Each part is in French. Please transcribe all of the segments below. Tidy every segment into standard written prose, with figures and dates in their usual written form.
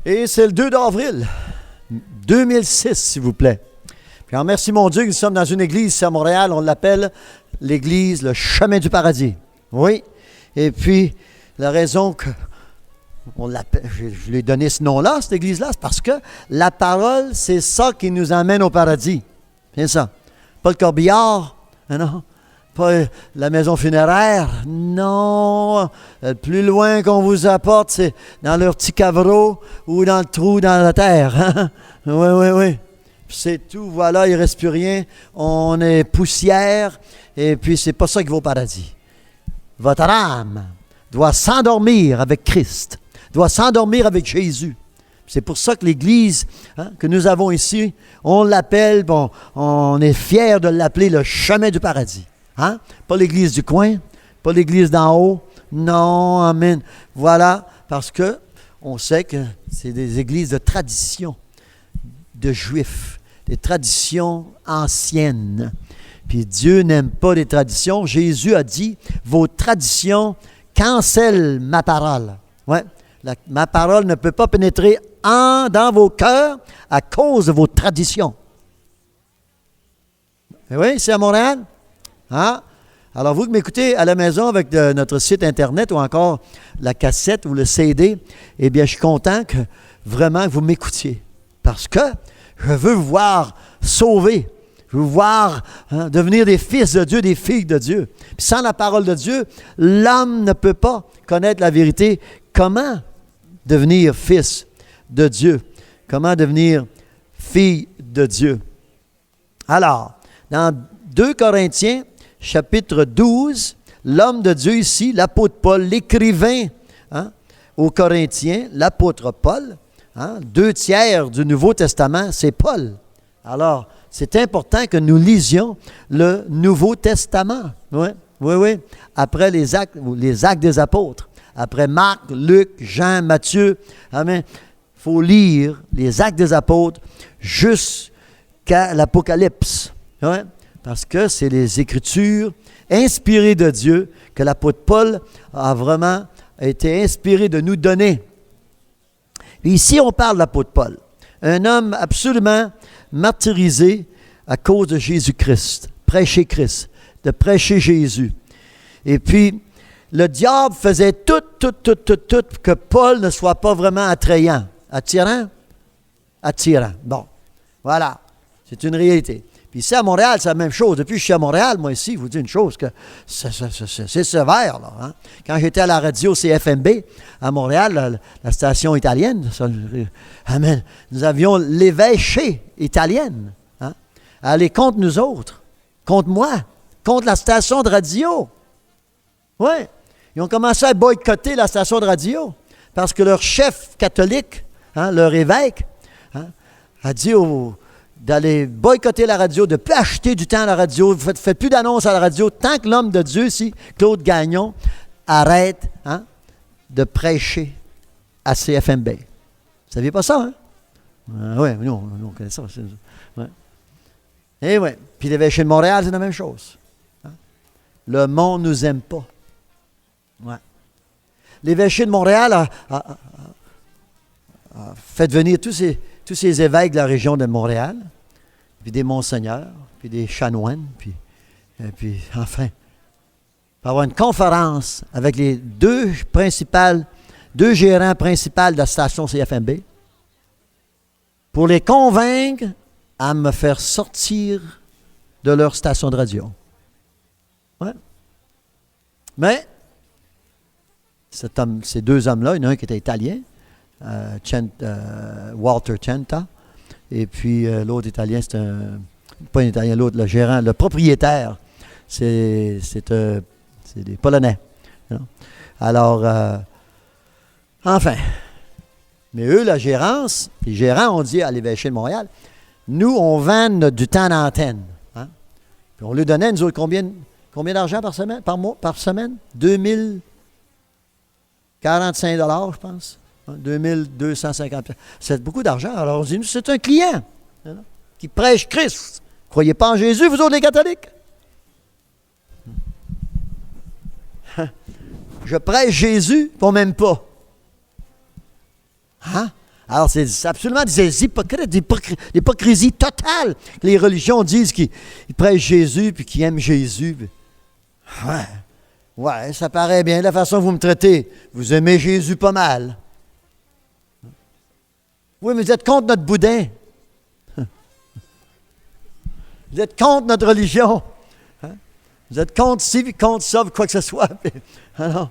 Et c'est le 2 d'avril 2006, s'il vous plaît. Puis, remercie mon Dieu que nous sommes dans une église ici à Montréal. On l'appelle l'église Le Chemin du Paradis. Oui. Et puis, la raison que je lui ai donné ce nom-là, cette église-là, c'est parce que la parole, c'est ça qui nous amène au paradis. C'est ça. Pas le corbillard, non. Pas la maison funéraire, non. Plus loin qu'on vous apporte, c'est dans leur petit caveau ou dans le trou dans la terre. Oui, oui, oui. Puis c'est tout, voilà, il ne reste plus rien. On est poussière, et puis c'est pas ça qui va au paradis. Votre âme doit s'endormir avec Christ, doit s'endormir avec Jésus. C'est pour ça que l'Église que nous avons ici, on l'appelle, bon, on est fiers de l'appeler le chemin du paradis. Hein? Pas l'Église du coin, pas l'Église d'en haut. Non, amen. Voilà, parce que on sait que c'est des églises de tradition, de Juifs, des traditions anciennes. Puis Dieu n'aime pas les traditions. Jésus a dit, vos traditions cancellent ma parole. Ouais. Ma parole ne peut pas pénétrer dans vos cœurs à cause de vos traditions. Et oui, c'est à Montréal. Hein? Alors, vous qui m'écoutez à la maison avec notre site Internet ou encore la cassette ou le CD, eh bien, je suis content que vraiment vous m'écoutiez. Parce que je veux vous voir sauver. Je veux vous voir devenir des fils de Dieu, des filles de Dieu. Puis sans la parole de Dieu, l'homme ne peut pas connaître la vérité. Comment devenir fils de Dieu? Comment devenir fille de Dieu? Alors, dans 2 Corinthiens, chapitre 12, l'homme de Dieu ici, l'apôtre Paul, l'écrivain aux Corinthiens, l'apôtre Paul, 2/3 du Nouveau Testament, c'est Paul. Alors, c'est important que nous lisions le Nouveau Testament. Oui, oui, oui. Après les actes des apôtres. Après Marc, Luc, Jean, Matthieu. Amen. Il faut lire les actes des apôtres jusqu'à l'Apocalypse. Oui. Parce que c'est les Écritures inspirées de Dieu que l'apôtre Paul a vraiment été inspiré de nous donner. Et ici, on parle de l'apôtre Paul. Un homme absolument martyrisé à cause de Jésus-Christ. Prêcher Christ, de prêcher Jésus. Et puis, le diable faisait tout que Paul ne soit pas vraiment attrayant. Attirant? Attirant. Bon, voilà. C'est une réalité. Puis ici, à Montréal, c'est la même chose. Depuis que je suis à Montréal, moi ici, je vous dis une chose, que c'est sévère. Là, hein? Quand j'étais à la radio CFMB, à Montréal, la station italienne, amen, nous avions l'évêché italienne. Hein? Aller contre nous autres, contre moi, contre la station de radio. Oui. Ils ont commencé à boycotter la station de radio parce que leur chef catholique, leur évêque, a dit d'aller boycotter la radio, de ne plus acheter du temps à la radio, faites plus d'annonces à la radio, tant que l'homme de Dieu, ici, Claude Gagnon, arrête de prêcher à CFMB. Vous ne saviez pas ça, hein? Oui, nous, on connaît ça. Ouais. Et oui. Puis l'évêché de Montréal, c'est la même chose. Hein? Le monde ne nous aime pas. Ouais. L'évêché de Montréal a fait venir tous ces évêques de la région de Montréal, puis des monseigneurs, puis des chanoines, puis enfin, pour avoir une conférence avec les deux gérants principaux de la station CFMB, pour les convaincre à me faire sortir de leur station de radio. Ouais. Mais, ces deux hommes-là, il y en a un qui était italien, Walter Centa, et puis l'autre italien, c'est pas un italien, l'autre, le gérant, le propriétaire, c'est des Polonais. You know? Alors, enfin, mais eux, la gérance, les gérants ont dit à l'évêché de Montréal, nous, on vend du temps d'antenne. Hein? Puis on lui donnait, nous autres, combien d'argent par semaine, par semaine? 2045 $, je pense. 2250 $. C'est beaucoup d'argent. Alors on dit, c'est un client qui prêche Christ. Croyez pas en Jésus, vous autres les catholiques? Je prêche Jésus, puis on m'aime pas. Hein? Alors, c'est absolument des hypocrites, l'hypocrisie totale que les religions disent qu'ils prêchent Jésus puis qu'ils aiment Jésus. Ouais, ça paraît bien de la façon que vous me traitez. Vous aimez Jésus pas mal. Oui, mais vous êtes contre notre boudin. Vous êtes contre notre religion. Vous êtes contre ci, puis contre ça, puis quoi que ce soit. Alors,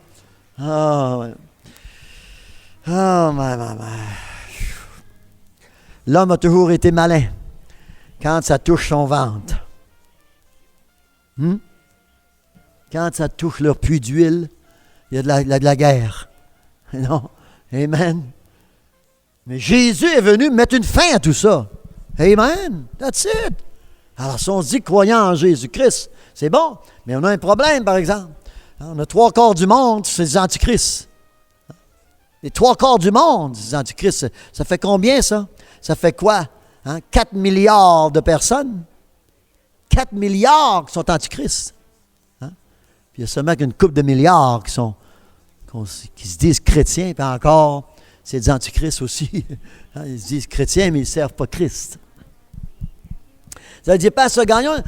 L'homme a toujours été malin quand ça touche son ventre. Quand ça touche leur puits d'huile, il y a de la guerre. Non? Amen. Mais Jésus est venu mettre une fin à tout ça. Amen. That's it. Alors, si on se dit croyant en Jésus-Christ, c'est bon, mais on a un problème, par exemple. On a 3/4 du monde, c'est des antichrists. Les 3/4 du monde, c'est des antichrists. Ça fait combien, ça? Ça fait quoi? 4 milliards de personnes? 4 milliards qui sont antichrists. Puis il y a seulement qu'une couple de milliards qui se disent chrétiens, puis encore, c'est des antichrists aussi. Ils se disent chrétiens, mais ils ne servent pas Christ. Ça veut dire, Pasteur Gagnon,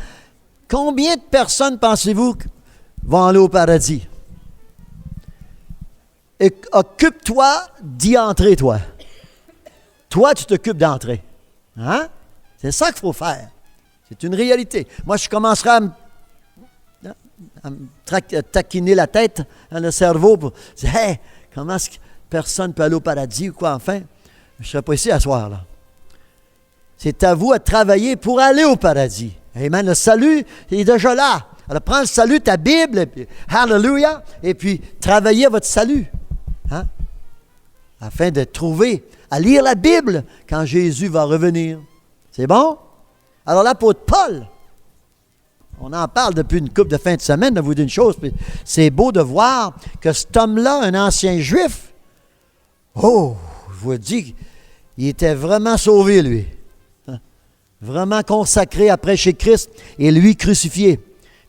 combien de personnes pensez-vous vont aller au paradis? Et occupe-toi d'y entrer, toi. Toi, tu t'occupes d'entrer. C'est ça qu'il faut faire. C'est une réalité. Moi, je commencerai à me taquiner la tête, le cerveau, pour dire, hey, comment est-ce que personne ne peut aller au paradis ou quoi, enfin? Je ne serai pas ici à soir, là. C'est à vous à travailler pour aller au paradis. Amen. Le salut est déjà là. Alors, prends le salut, ta Bible, et puis, hallelujah, et puis travaillez à votre salut. Afin de trouver, à lire la Bible quand Jésus va revenir. C'est bon? Alors, l'apôtre Paul, on en parle depuis une couple de fin de semaine, de vous dire une chose, puis c'est beau de voir que cet homme-là, un ancien juif, je vous dis, il était vraiment sauvé, lui. Vraiment consacré à prêcher Christ et lui crucifié.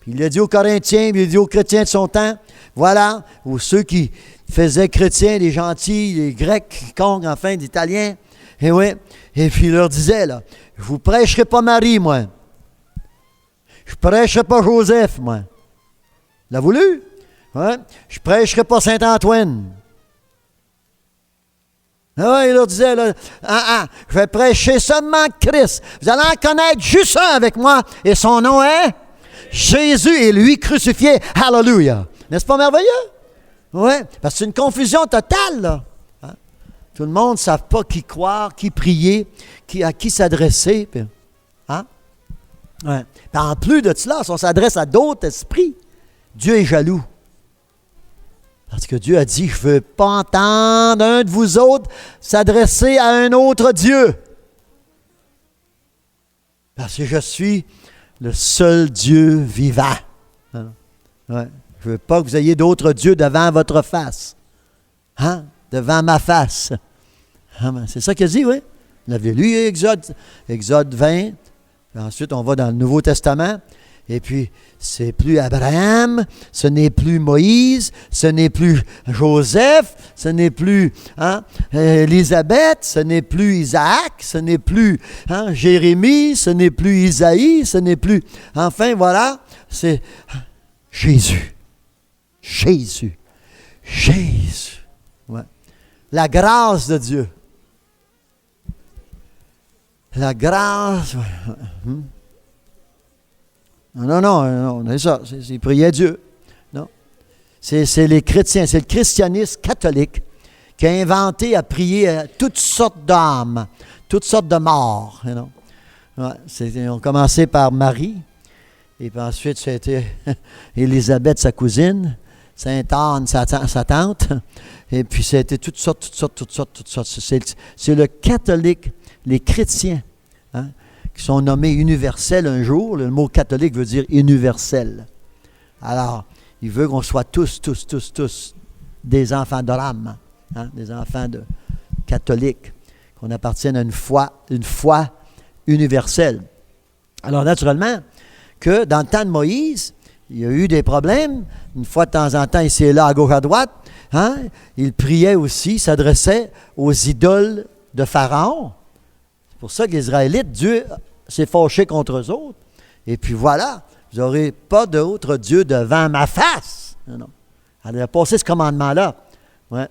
Puis il a dit aux Corinthiens, puis il a dit aux chrétiens de son temps, voilà, ou ceux qui faisaient chrétiens, les gentils, les Grecs, quiconque, enfin, les Italiens, et oui, et puis il leur disait, là, je vous prêcherai pas Marie, moi. Je prêcherai pas Joseph, moi. L'a voulu? Ouais. Je prêcherai pas Saint-Antoine. Il leur disait, là, je vais prêcher seulement Christ. Vous allez en connaître juste un avec moi, et son nom est Jésus et lui crucifié. Hallelujah. N'est-ce pas merveilleux? Oui, parce que c'est une confusion totale, là. Tout le monde ne sait pas qui croire, qui prier, à qui s'adresser. Puis, ouais. Puis en plus de cela, si on s'adresse à d'autres esprits, Dieu est jaloux. Parce que Dieu a dit, je ne veux pas entendre un de vous autres s'adresser à un autre Dieu. Parce que je suis le seul Dieu vivant. Ouais. Je ne veux pas que vous ayez d'autres dieux devant votre face. Devant ma face. C'est ça qu'il a dit, oui. Vous l'avez lu, Exode 20. Puis ensuite, on va dans le Nouveau Testament. Et puis, c'est plus Abraham, ce n'est plus Moïse, ce n'est plus Joseph, ce n'est plus Élisabeth, ce n'est plus Isaac, ce n'est plus Jérémie, ce n'est plus Isaïe, ce n'est plus... Enfin, voilà, c'est Jésus. Jésus. Jésus. Ouais. La grâce de Dieu. La grâce... Non, c'est ça. C'est prier Dieu. Non. C'est les chrétiens, c'est le christianisme catholique qui a inventé à prier à toutes sortes d'âmes, toutes sortes de morts. Ouais, ils ont commencé par Marie, et puis ensuite, c'était Élisabeth, sa cousine, Sainte Anne, sa tante, et puis c'était toutes sortes. C'est le catholique, les chrétiens, qui sont nommés universels un jour. Le mot catholique veut dire universel. Alors, il veut qu'on soit tous des enfants d'Abraham, des enfants catholiques, qu'on appartienne à une foi universelle. Alors, naturellement, que dans le temps de Moïse, il y a eu des problèmes. Une fois de temps en temps, ici et là, à gauche, à droite. Il priait aussi, s'adressait aux idoles de Pharaon. C'est pour ça que les Israélites, Dieu s'est fâché contre eux autres. Et puis voilà, vous n'aurez pas d'autre Dieu devant ma face. Non, non. Elle a passé ce commandement-là. Ouais.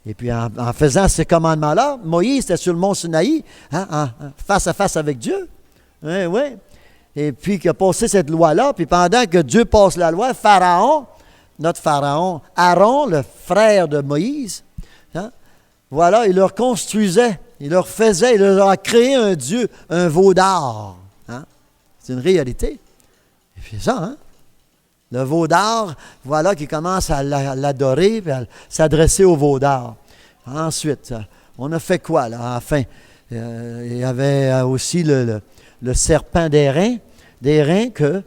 Et puis en faisant ce commandement-là, Moïse était sur le mont Sinaï, face à face avec Dieu. Oui, oui. Et puis qu'il a passé cette loi-là, puis pendant que Dieu passe la loi, Pharaon, notre Pharaon, Aaron, le frère de Moïse, voilà, il leur construisait, il leur faisait, il leur a créé un Dieu, un veau d'or. C'est une réalité. C'est ça, hein? Le veau d'or, voilà, qui commence à l'adorer, puis à s'adresser au veau d'or. Ensuite, on a fait quoi, là? Enfin, il y avait aussi le serpent d'airain que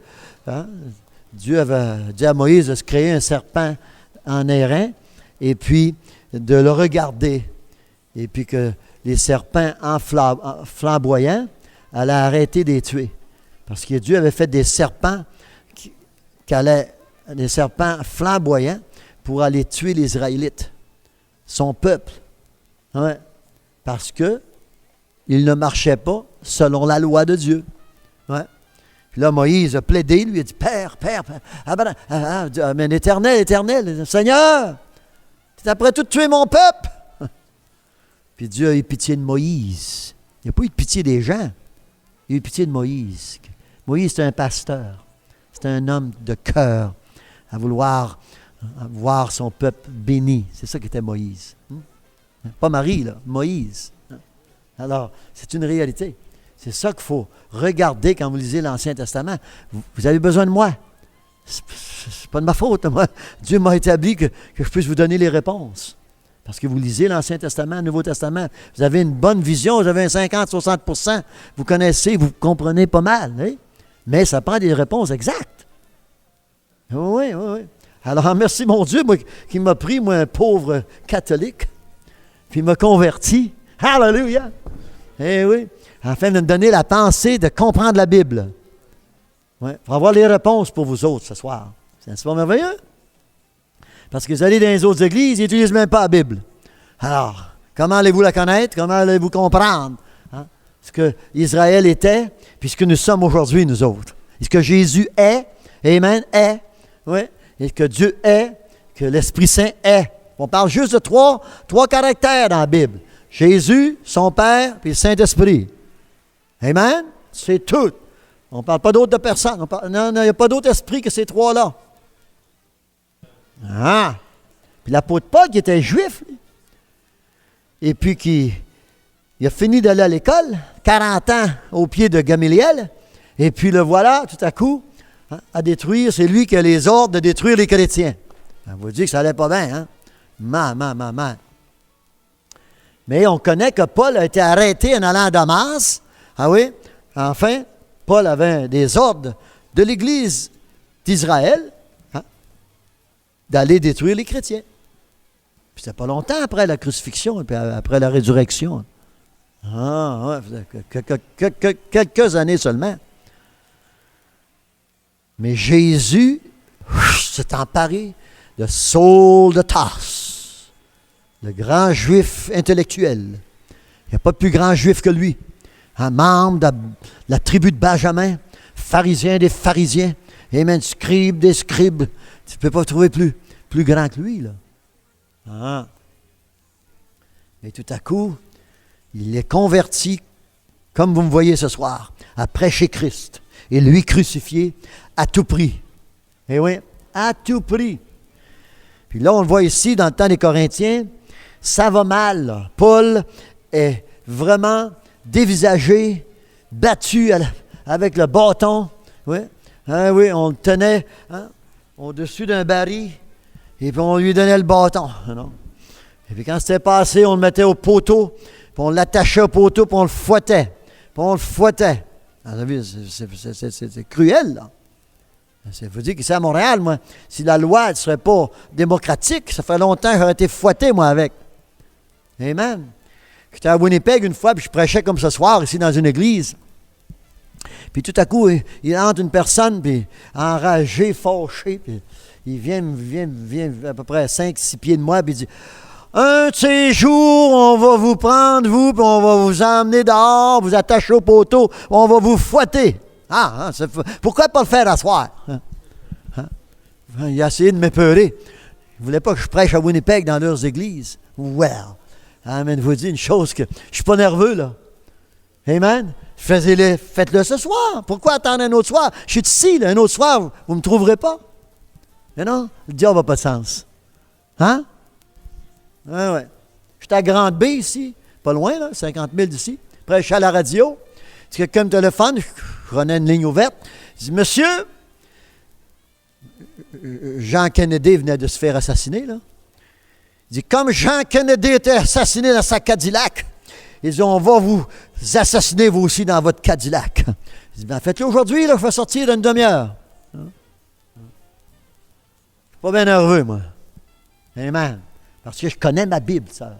Dieu avait dit à Moïse de se créer un serpent en airain, et puis de le regarder, et puis que les serpents flamboyants allaient arrêter de les tuer. Parce que Dieu avait fait des serpents des serpents flamboyants pour aller tuer les Israélites, son peuple. Ouais. Parce que il ne marchait pas selon la loi de Dieu. Ouais. Puis là, Moïse a plaidé, lui a dit, Père, mais l'Éternel, Seigneur, tu es après tout tuer mon peuple. Puis Dieu a eu pitié de Moïse. Il n'a pas eu de pitié des gens. Il a eu pitié de Moïse. Moïse, c'est un pasteur. C'est un homme de cœur à vouloir voir son peuple béni. C'est ça qu'était Moïse. Pas Marie, là, Moïse. Alors, c'est une réalité. C'est ça qu'il faut regarder quand vous lisez l'Ancien Testament. Vous avez besoin de moi. C'est pas de ma faute, moi. Dieu m'a établi que je puisse vous donner les réponses. Parce que vous lisez l'Ancien Testament, le Nouveau Testament, vous avez une bonne vision, vous avez un 50-60%, vous connaissez, vous comprenez pas mal. Hein? Mais ça prend des réponses exactes. Oui, oui, oui. Alors, merci mon Dieu, moi, qui m'a pris, moi, un pauvre catholique, puis m'a converti. Hallelujah! Eh oui, afin de me donner la pensée de comprendre la Bible. Oui, pour avoir les réponses pour vous autres ce soir. C'est pas merveilleux? Parce que vous allez dans les autres églises, ils n'utilisent même pas la Bible. Alors, comment allez-vous la connaître? Comment allez-vous comprendre? Ce que Israël était, puis ce que nous sommes aujourd'hui, nous autres. Et ce que Jésus est, Amen, est, oui, et que Dieu est, que l'Esprit Saint est. On parle juste de trois caractères dans la Bible. Jésus, son Père, puis le Saint-Esprit. Amen? C'est tout. On ne parle pas d'autres de personnes. Non, il n'y a pas d'autre esprit que ces trois-là. Ah! Puis l'apôtre Paul, qui était juif, lui, et puis il a fini d'aller à l'école, 40 ans au pied de Gamaliel, et puis le voilà, tout à coup, à détruire, c'est lui qui a les ordres de détruire les chrétiens. On vous dit que ça n'allait pas bien, hein? Mais on connaît que Paul a été arrêté en allant à Damas. Ah oui? Enfin, Paul avait des ordres de l'Église d'Israël d'aller détruire les chrétiens. Puis c'était pas longtemps après la crucifixion, puis après la résurrection. Quelques années seulement. Mais Jésus s'est emparé de Saul de Tarse, le grand juif intellectuel. Il n'y a pas de plus grand juif que lui. Un membre de la tribu de Benjamin, pharisien des pharisiens, et même scribe des scribes. Tu ne peux pas trouver plus grand que lui, là. Mais tout à coup, il est converti, comme vous me voyez ce soir, à prêcher Christ et lui crucifié à tout prix. Eh oui, à tout prix. Puis là, on le voit ici, dans le temps des Corinthiens, ça va mal, là. Paul est vraiment dévisagé, battu avec le bâton. Oui, oui, on le tenait au-dessus d'un baril, et puis on lui donnait le bâton. Non? Et puis quand c'était passé, on le mettait au poteau, puis on l'attachait au poteau, puis on le fouettait. C'est cruel, là. Il faut dire qu'ici à Montréal, moi, si la loi ne serait pas démocratique, ça fait longtemps que j'aurais été fouetté, moi, avec. Amen. J'étais à Winnipeg une fois, puis je prêchais comme ce soir, ici, dans une église. Puis tout à coup, il entre une personne, puis enragé, fâché, puis il vient à peu près 5-6 pieds de moi, puis il dit, un de ces jours, on va vous prendre, vous, puis on va vous emmener dehors, vous attacher au poteau, on va vous fouetter. Pourquoi pas le faire à soir? Il a essayé de m'épeurer. Il ne voulait pas que je prêche à Winnipeg dans leurs églises. Well, amen, je vous dis une chose que je ne suis pas nerveux, là. Amen. Faites-le ce soir. Pourquoi attendre un autre soir? Je suis ici, là, un autre soir, vous ne me trouverez pas. Mais non, le diable n'a pas de sens. Hein? Ouais. Je suis à Grande Bay ici, pas loin, là, 50 000 d'ici. Après, je suis à la radio. Si quelqu'un me téléphone, je prenais une ligne ouverte. Je dis, monsieur, Jean Kennedy venait de se faire assassiner, là. Il dit, comme Jean Kennedy était assassiné dans sa Cadillac, il dit, on va vous assassiner vous aussi dans votre Cadillac. Il dit, ben faites-le aujourd'hui, là, je vais sortir dans une demi-heure. Je ne suis pas bien nerveux, moi. Amen. Parce que je connais ma Bible, ça.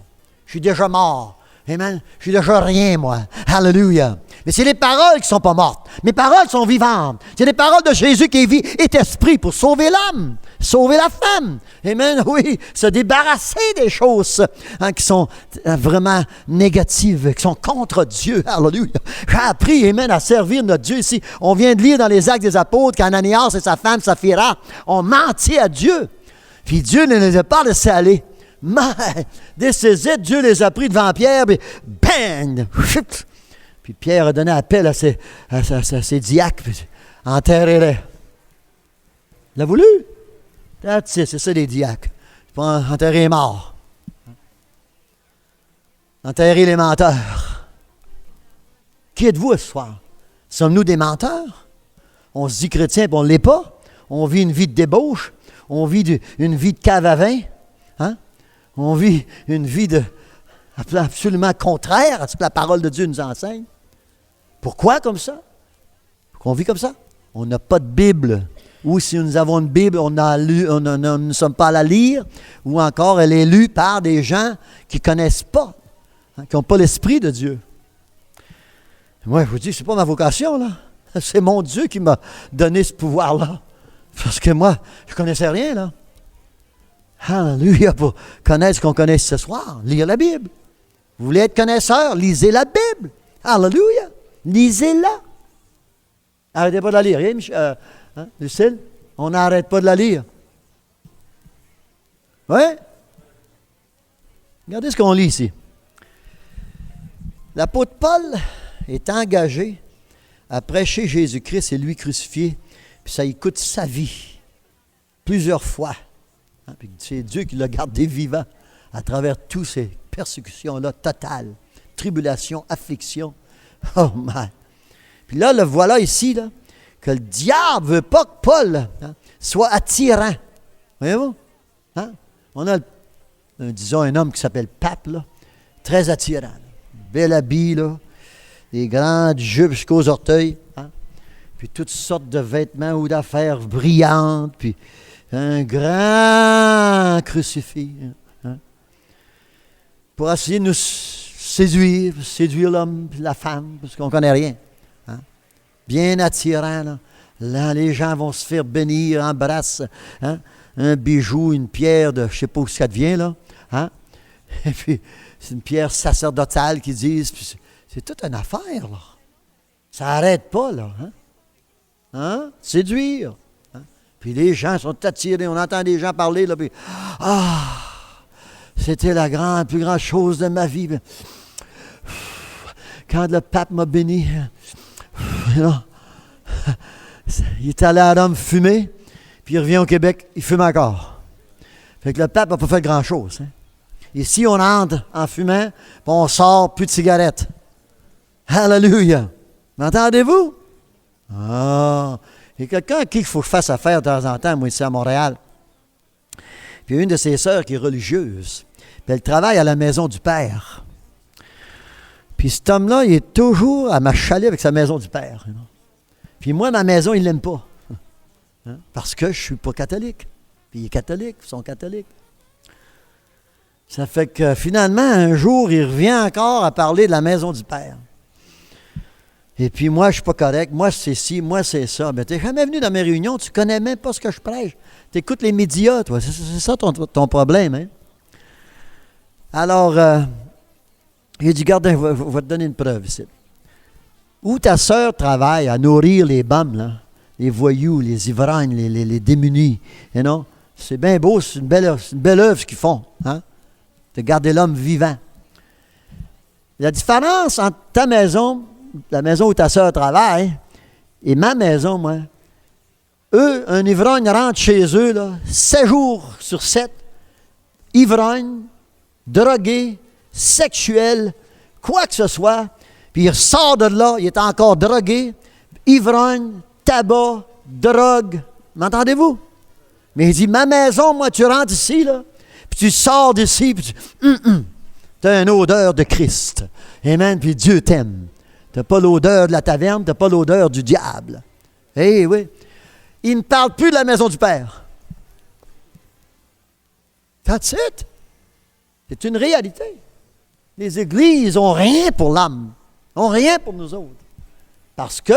Je suis déjà mort. Amen. Je suis déjà rien, moi. Hallelujah. Mais c'est les paroles qui ne sont pas mortes. Mes paroles sont vivantes. C'est les paroles de Jésus qui est vie et esprit pour sauver l'homme, sauver la femme. Amen. Oui, se débarrasser des choses qui sont vraiment négatives, qui sont contre Dieu. Hallelujah. J'ai appris, amen, à servir notre Dieu ici. On vient de lire dans les Actes des Apôtres qu'Ananias et sa femme Saphira ont menti à Dieu. Puis Dieu ne les a pas laissés aller. Mais, dès ces aides, Dieu les a pris devant Pierre, puis bang! Puis Pierre a donné appel à ses diacres, puis enterrez-les. Il a voulu? C'est ça les diacres. Enterrer les morts. Enterrer les menteurs. Qui êtes-vous ce soir? Sommes-nous des menteurs? On se dit chrétien, puis on ne l'est pas. On vit une vie de débauche. On vit une vie de cave à vin. Hein? On vit une vie absolument contraire à ce que la parole de Dieu nous enseigne. Pourquoi comme ça? Pourquoi on vit comme ça? On n'a pas de Bible. Ou si nous avons une Bible, nous ne sommes pas à la lire. Ou encore, elle est lue par des gens qui ne connaissent pas, qui n'ont pas l'Esprit de Dieu. Moi, je vous dis, ce n'est pas ma vocation, là. C'est mon Dieu qui m'a donné ce pouvoir-là. Parce que moi, je ne connaissais rien, là. Alléluia, pour connaître ce qu'on connaît ce soir, lire la Bible. Vous voulez être connaisseur, lisez la Bible. Alléluia, lisez-la. Arrêtez pas de la lire, Lucille? On n'arrête pas de la lire. Oui? Regardez ce qu'on lit ici. L'apôtre Paul est engagé à prêcher Jésus-Christ et lui crucifié, puis ça lui coûte sa vie, plusieurs fois. Puis c'est Dieu qui l'a gardé vivant à travers toutes ces persécutions-là totales, tribulations, afflictions. Oh my! Puis là, le voilà ici, là, que le diable ne veut pas que Paul soit attirant. Voyez-vous? Hein? On a, disons, un homme qui s'appelle Pape, là, très attirant. Là. Bel habit, là, des grandes jupes jusqu'aux orteils, hein? Puis toutes sortes de vêtements ou d'affaires brillantes, puis un grand crucifix, hein? Pour essayer de nous séduire l'homme et la femme, parce qu'on ne connaît rien. Hein? Bien attirant, là. Là, les gens vont se faire bénir, embrassent, hein? Un bijou, une pierre de, je ne sais pas où ça devient, là. Hein? Et puis, c'est une pierre sacerdotale qu'ils disent, puis c'est toute une affaire, là. Ça n'arrête pas, là. Hein? Hein? Séduire. Puis les gens sont attirés, on entend des gens parler, là, puis c'était la plus grande chose de ma vie. Quand le pape m'a béni, il est allé à Rome fumer, puis il revient au Québec, il fume encore. Fait que le pape n'a pas fait grand-chose. Hein. Ici, on entre en fumant, puis on sort plus de cigarettes. Alléluia! M'entendez-vous? Ah! Il y a quelqu'un à qui il faut que je fasse affaire de temps en temps, moi, ici à Montréal. Puis il y a une de ses sœurs qui est religieuse. Puis elle travaille à la maison du Père. Puis cet homme-là, il est toujours à m'achaler avec sa maison du Père. You know? Puis moi, ma maison, il ne l'aime pas. Hein? Parce que je ne suis pas catholique. Puis il est catholique, ils sont catholiques. Ça fait que finalement, un jour, il revient encore à parler de la maison du Père. Et puis moi, je ne suis pas correct. Moi, c'est ci, moi, c'est ça. Mais tu n'es jamais venu dans mes réunions, tu ne connais même pas ce que je prêche. Tu écoutes les médias, toi. C'est ça ton problème. Hein? Alors, il dit, regarde, je vais te donner une preuve ici. Où ta sœur travaille à nourrir les bums, là, les voyous, les ivrognes, les démunis, you know? C'est bien beau, c'est une belle œuvre ce qu'ils font, hein? De garder l'homme vivant. La différence entre ta maison, la maison où ta sœur travaille, et ma maison, moi, eux, un ivrogne rentre chez eux, là, 7 jours sur 7, ivrogne, drogué, sexuel, quoi que ce soit, puis il sort de là, il est encore drogué, ivrogne, tabac, drogue. M'entendez-vous? Mais il dit, ma maison, moi, tu rentres ici, là, puis tu sors d'ici, puis tu as une odeur de Christ. Amen, puis Dieu t'aime. Tu n'as pas l'odeur de la taverne, tu n'as pas l'odeur du diable. Eh oui. Il ne parle plus de la maison du Père. That's it. C'est une réalité. Les églises n'ont rien pour l'âme, n'ont rien pour nous autres. Parce que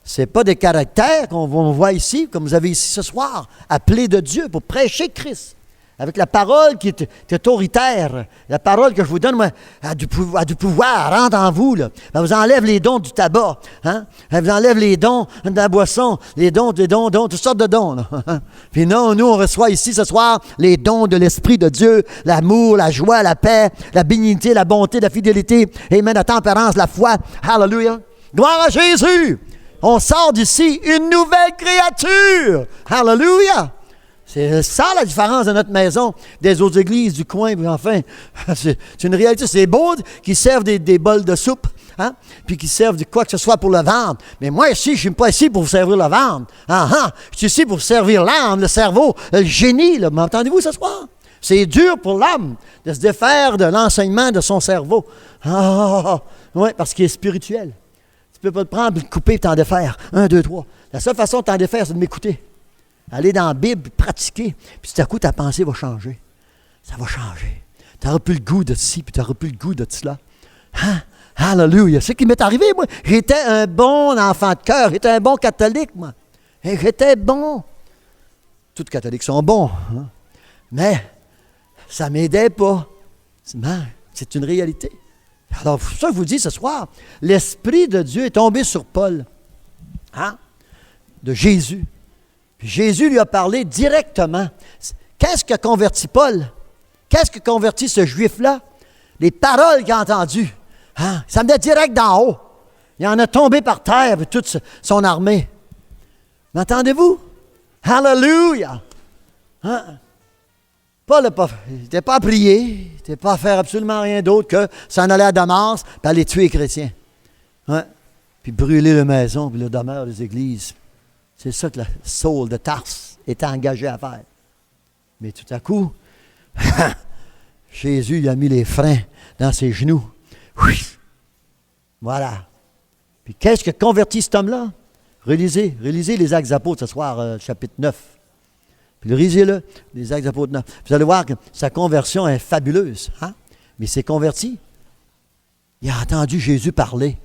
ce n'est pas des caractères qu'on voit ici, comme vous avez ici ce soir, appelés de Dieu pour prêcher Christ. Avec la parole qui est autoritaire, la parole que je vous donne, moi, a du pouvoir, rentre en vous. Là. Elle vous enlève les dons du tabac. Hein? Elle vous enlève les dons de la boisson, les dons, toutes sortes de dons. Là. Puis non, nous, on reçoit ici ce soir les dons de l'Esprit de Dieu, l'amour, la joie, la paix, la bénignité, la bonté, la fidélité, amen, la tempérance, la foi. Hallelujah. Gloire à Jésus. On sort d'ici une nouvelle créature. Hallelujah. C'est ça la différence de notre maison des autres églises du coin. Puis enfin, c'est une réalité. C'est beau qu'ils servent des bols de soupe, hein? Puis qu'ils servent de quoi que ce soit pour le ventre. Mais moi, ici, je ne suis pas ici pour vous servir le ventre. Je suis ici pour vous servir l'âme, le cerveau, le génie. Là. M'entendez-vous ce soir? C'est dur pour l'homme de se défaire de l'enseignement de son cerveau. Oui, parce qu'il est spirituel. Tu ne peux pas le prendre, le couper et t'en défaire. 1, 2, 3. La seule façon de t'en défaire, c'est de m'écouter. Aller dans la Bible, pratiquer, puis tout à coup, ta pensée va changer. Ça va changer. Tu n'auras plus le goût de ci, puis tu n'auras plus le goût de cela. Hein? Hallelujah. C'est ce qui m'est arrivé, moi. J'étais un bon enfant de cœur. J'étais un bon catholique, moi. Et j'étais bon. Tous les catholiques sont bons. Hein? Mais ça ne m'aidait pas. C'est une réalité. Alors, c'est pour ça que je vous dis ce soir, l'Esprit de Dieu est tombé sur Paul. Hein? De Jésus. Puis Jésus lui a parlé directement. Qu'est-ce qui a converti Paul? Qu'est-ce qui a converti ce Juif-là? Les paroles qu'il a entendues. Hein? Ça venait direct d'en haut. Il en a tombé par terre avec toute son armée. M'entendez-vous? Hallelujah! Hein? Paul n'était pas à prier, il n'était pas à faire absolument rien d'autre que s'en aller à Damas et aller tuer les chrétiens. Hein? Puis brûler les maisons, puis le demeure des églises. C'est ça que la Saul de Tarse était engagé à faire. Mais tout à coup, Jésus lui a mis les freins dans ses genoux. Voilà. Puis qu'est-ce qui a converti cet homme-là? Relisez les Actes des Apôtres ce soir, chapitre 9. Puis lisez-le, les Actes des Apôtres 9. Vous allez voir que sa conversion est fabuleuse. Hein? Mais il s'est converti. Il a entendu Jésus parler.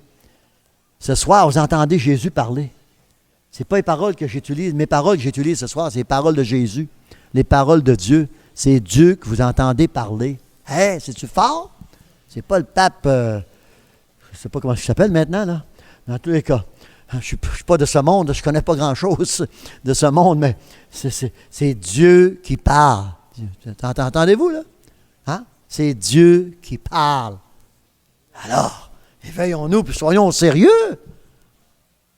Ce soir, vous entendez Jésus parler. Ce n'est pas les paroles que j'utilise. Mes paroles que j'utilise ce soir, c'est les paroles de Jésus. Les paroles de Dieu. C'est Dieu que vous entendez parler. Hey, c'est-tu fort? C'est pas le pape, je ne sais pas comment il s'appelle maintenant, là. Dans tous les cas, je ne suis pas de ce monde, je ne connais pas grand-chose de ce monde, mais c'est Dieu qui parle. Entendez-vous, là? Hein? C'est Dieu qui parle. Alors, éveillons-nous, puis soyons sérieux.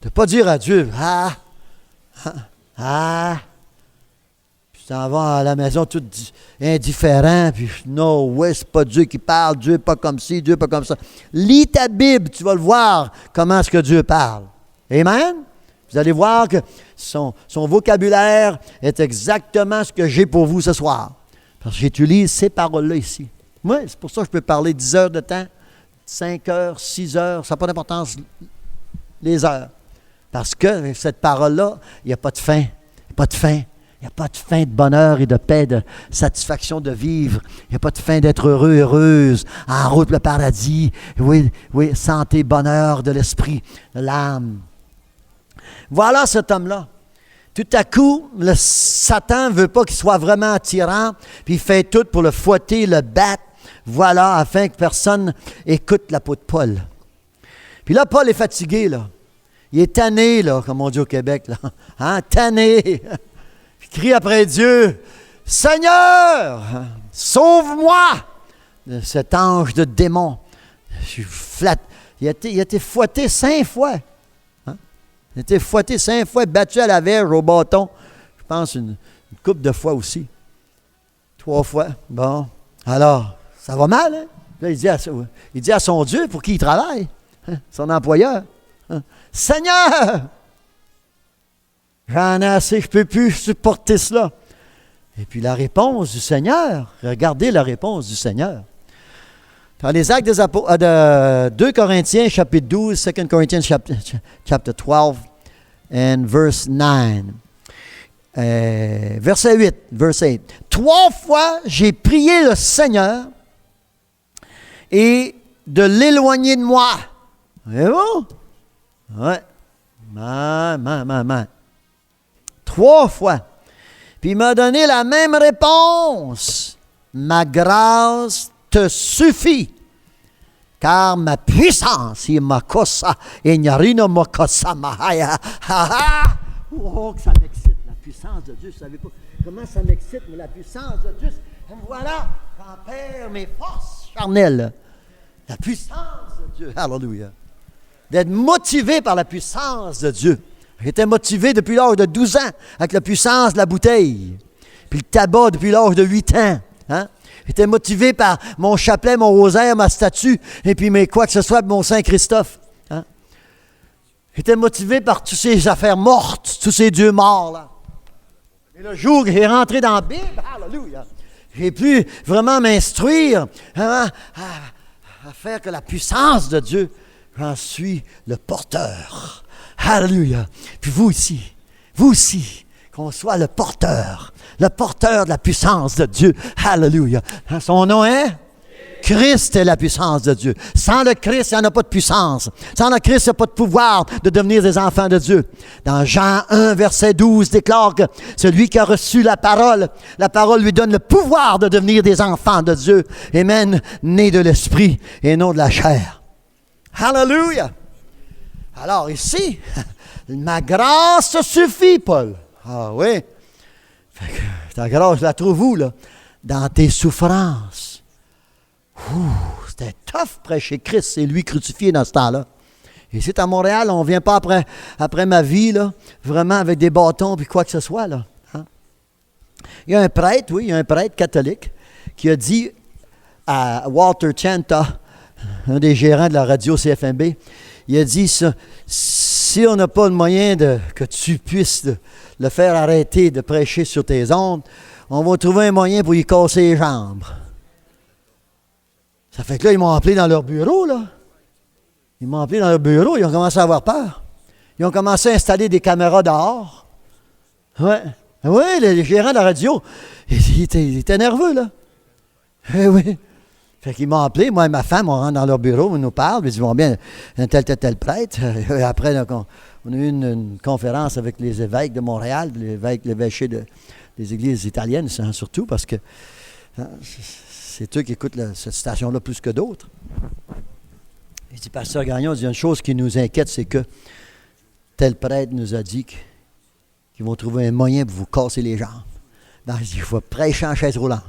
De ne pas dire à Dieu, puis tu t'en vas à la maison tout indifférent, puis non, ouais, c'est pas Dieu qui parle, Dieu n'est pas comme ci, Dieu n'est pas comme ça. Lis ta Bible, tu vas le voir, comment est-ce que Dieu parle. Amen? Vous allez voir que son vocabulaire est exactement ce que j'ai pour vous ce soir. Parce que j'utilise ces paroles-là ici. Moi, c'est pour ça que je peux parler 10 heures de temps, 5 heures, 6 heures, ça n'a pas d'importance, les heures. Parce que cette parole-là, il n'y a pas de fin. Il n'y a pas de fin. Il n'y a pas de fin de bonheur et de paix, de satisfaction de vivre. Il n'y a pas de fin d'être heureux, heureuse, en route le paradis. Oui, santé, bonheur de l'esprit, de l'âme. Voilà cet homme-là. Tout à coup, le Satan ne veut pas qu'il soit vraiment tyran, puis il fait tout pour le fouetter, le battre, Voilà, afin que personne écoute la peau de Paul. Puis là, Paul est fatigué, là. Il est tanné, là, comme on dit au Québec, là. Hein? Tanné. Il crie après Dieu, « Seigneur, sauve-moi de cet ange de démon. » Je suis flatte. Il a été fouetté 5 fois. Hein? Il a été fouetté 5 fois, battu à la verge, au bâton. Je pense une couple de fois aussi. 3 fois. Bon. Alors, ça va mal, hein? Là, il dit à son Dieu pour qui il travaille, hein? Son employeur. Hein? Seigneur, j'en ai assez, je ne peux plus supporter cela. Et puis la réponse du Seigneur, regardez la réponse du Seigneur. Dans les Actes des Apôtres, de 2 Corinthiens, chapitre 12, 2 Corinthians, chapter 12, and verse 9. Verset 8, verset 8. 3 fois, j'ai prié le Seigneur et de l'éloigner de moi. C'est bon? Ouais. 3 fois. Puis il m'a donné la même réponse. Ma grâce te suffit, car ma puissance, il m'a kosa, et nyarino m'a kosa mahaya. Oh, que ça m'excite, la puissance de Dieu. Vous savez pas comment ça m'excite, mais la puissance de Dieu, voilà, j'en perds mes forces charnelles. La puissance de Dieu. Alléluia. D'être motivé par la puissance de Dieu. J'étais motivé depuis l'âge de 12 ans avec la puissance de la bouteille. Puis le tabac depuis l'âge de 8 ans. Hein? J'étais motivé par mon chapelet, mon rosaire, ma statue, et puis quoi que ce soit, mon Saint-Christophe. Hein? J'étais motivé par toutes ces affaires mortes, tous ces dieux morts. Là. Et le jour que j'ai rentré dans la Bible, alléluia, j'ai pu vraiment m'instruire à faire que la puissance de Dieu, j'en suis le porteur. Alléluia. Puis vous aussi, qu'on soit le porteur de la puissance de Dieu. Alléluia. Son nom est? Christ est la puissance de Dieu. Sans le Christ, il n'y en a pas de puissance. Sans le Christ, il n'y a pas de pouvoir de devenir des enfants de Dieu. Dans Jean 1, verset 12, déclare que celui qui a reçu la parole lui donne le pouvoir de devenir des enfants de Dieu. Amen. Nés de l'esprit et non de la chair. Alléluia. Alors ici, ma grâce te suffit, Paul. Ah oui. Fait que ta grâce, je la trouve où, là? Dans tes souffrances. C'était tough prêcher Christ, c'est lui crucifié dans ce temps-là. Et c'est à Montréal, on ne vient pas après ma vie, là, vraiment avec des bâtons puis quoi que ce soit, là. Hein? Il y a un prêtre catholique qui a dit à Walter Chanta, un des gérants de la radio CFMB, il a dit ça, si on n'a pas de moyen que tu puisses le faire arrêter de prêcher sur tes ondes, on va trouver un moyen pour y casser les jambes. Ça fait que là, ils m'ont appelé dans leur bureau, là. Ils m'ont appelé dans leur bureau, ils ont commencé à avoir peur. Ils ont commencé à installer des caméras dehors. Ouais. Oui, les gérants de la radio, ils étaient nerveux, là. Eh oui. Fait qu'ils m'ont appelé, moi et ma femme, on rentre dans leur bureau, on nous parle, ils disent, bon bien, un tel prêtre. Et après, donc, on a eu une conférence avec les évêques de Montréal, l'évêché des églises italiennes, surtout, parce que hein, c'est eux qui écoutent cette station-là plus que d'autres. Il dit, Pasteur Gagnon, il y a une chose qui nous inquiète, c'est que tel prêtre nous a dit qu'ils vont trouver un moyen pour vous casser les jambes. Ben, il dit, il faut prêcher en chaise roulante.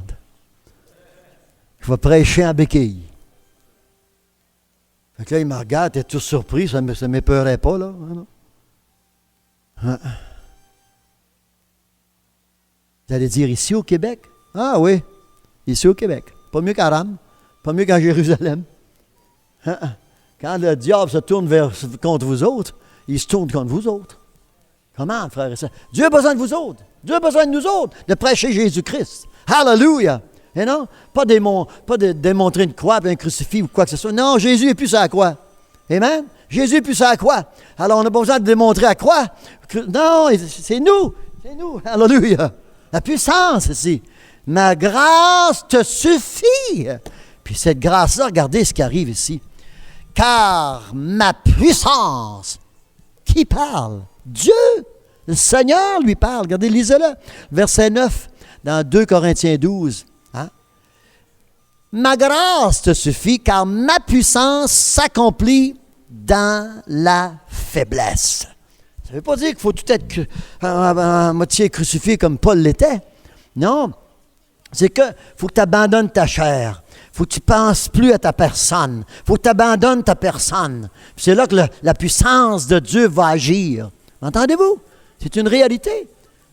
Il va prêcher en béquille. Fait que là, il me regarde, il est tout surpris, ça ne m'épeurait pas, là. Hein? Vous allez dire ici au Québec? Ah oui, ici au Québec. Pas mieux qu'à Rome, pas mieux qu'à Jérusalem. Hein? Quand le diable se tourne contre vous autres, il se tourne contre vous autres. Comment, frère et sœur? Dieu a besoin de vous autres. Dieu a besoin de nous autres, de prêcher Jésus-Christ. Alléluia! Et non, pas de démontrer une croix, un crucifix ou quoi que ce soit. Non, Jésus n'est plus sur la croix. Amen? Jésus n'est plus sur la croix. Alors, on n'a pas besoin de démontrer la croix. Non, c'est nous. C'est nous. Alléluia. La puissance ici. Ma grâce te suffit. Puis cette grâce-là, regardez ce qui arrive ici. Car ma puissance, qui parle? Dieu. Le Seigneur lui parle. Regardez, lisez-le. Verset 9, dans 2 Corinthiens 12. Ma grâce te suffit, car ma puissance s'accomplit dans la faiblesse. Ça ne veut pas dire qu'il faut tout être à moitié crucifié comme Paul l'était. Non. C'est que faut que tu abandonnes ta chair. Faut que tu ne penses plus à ta personne. Faut que tu abandonnes ta personne. Puis c'est là que la puissance de Dieu va agir. Entendez-vous? C'est une réalité.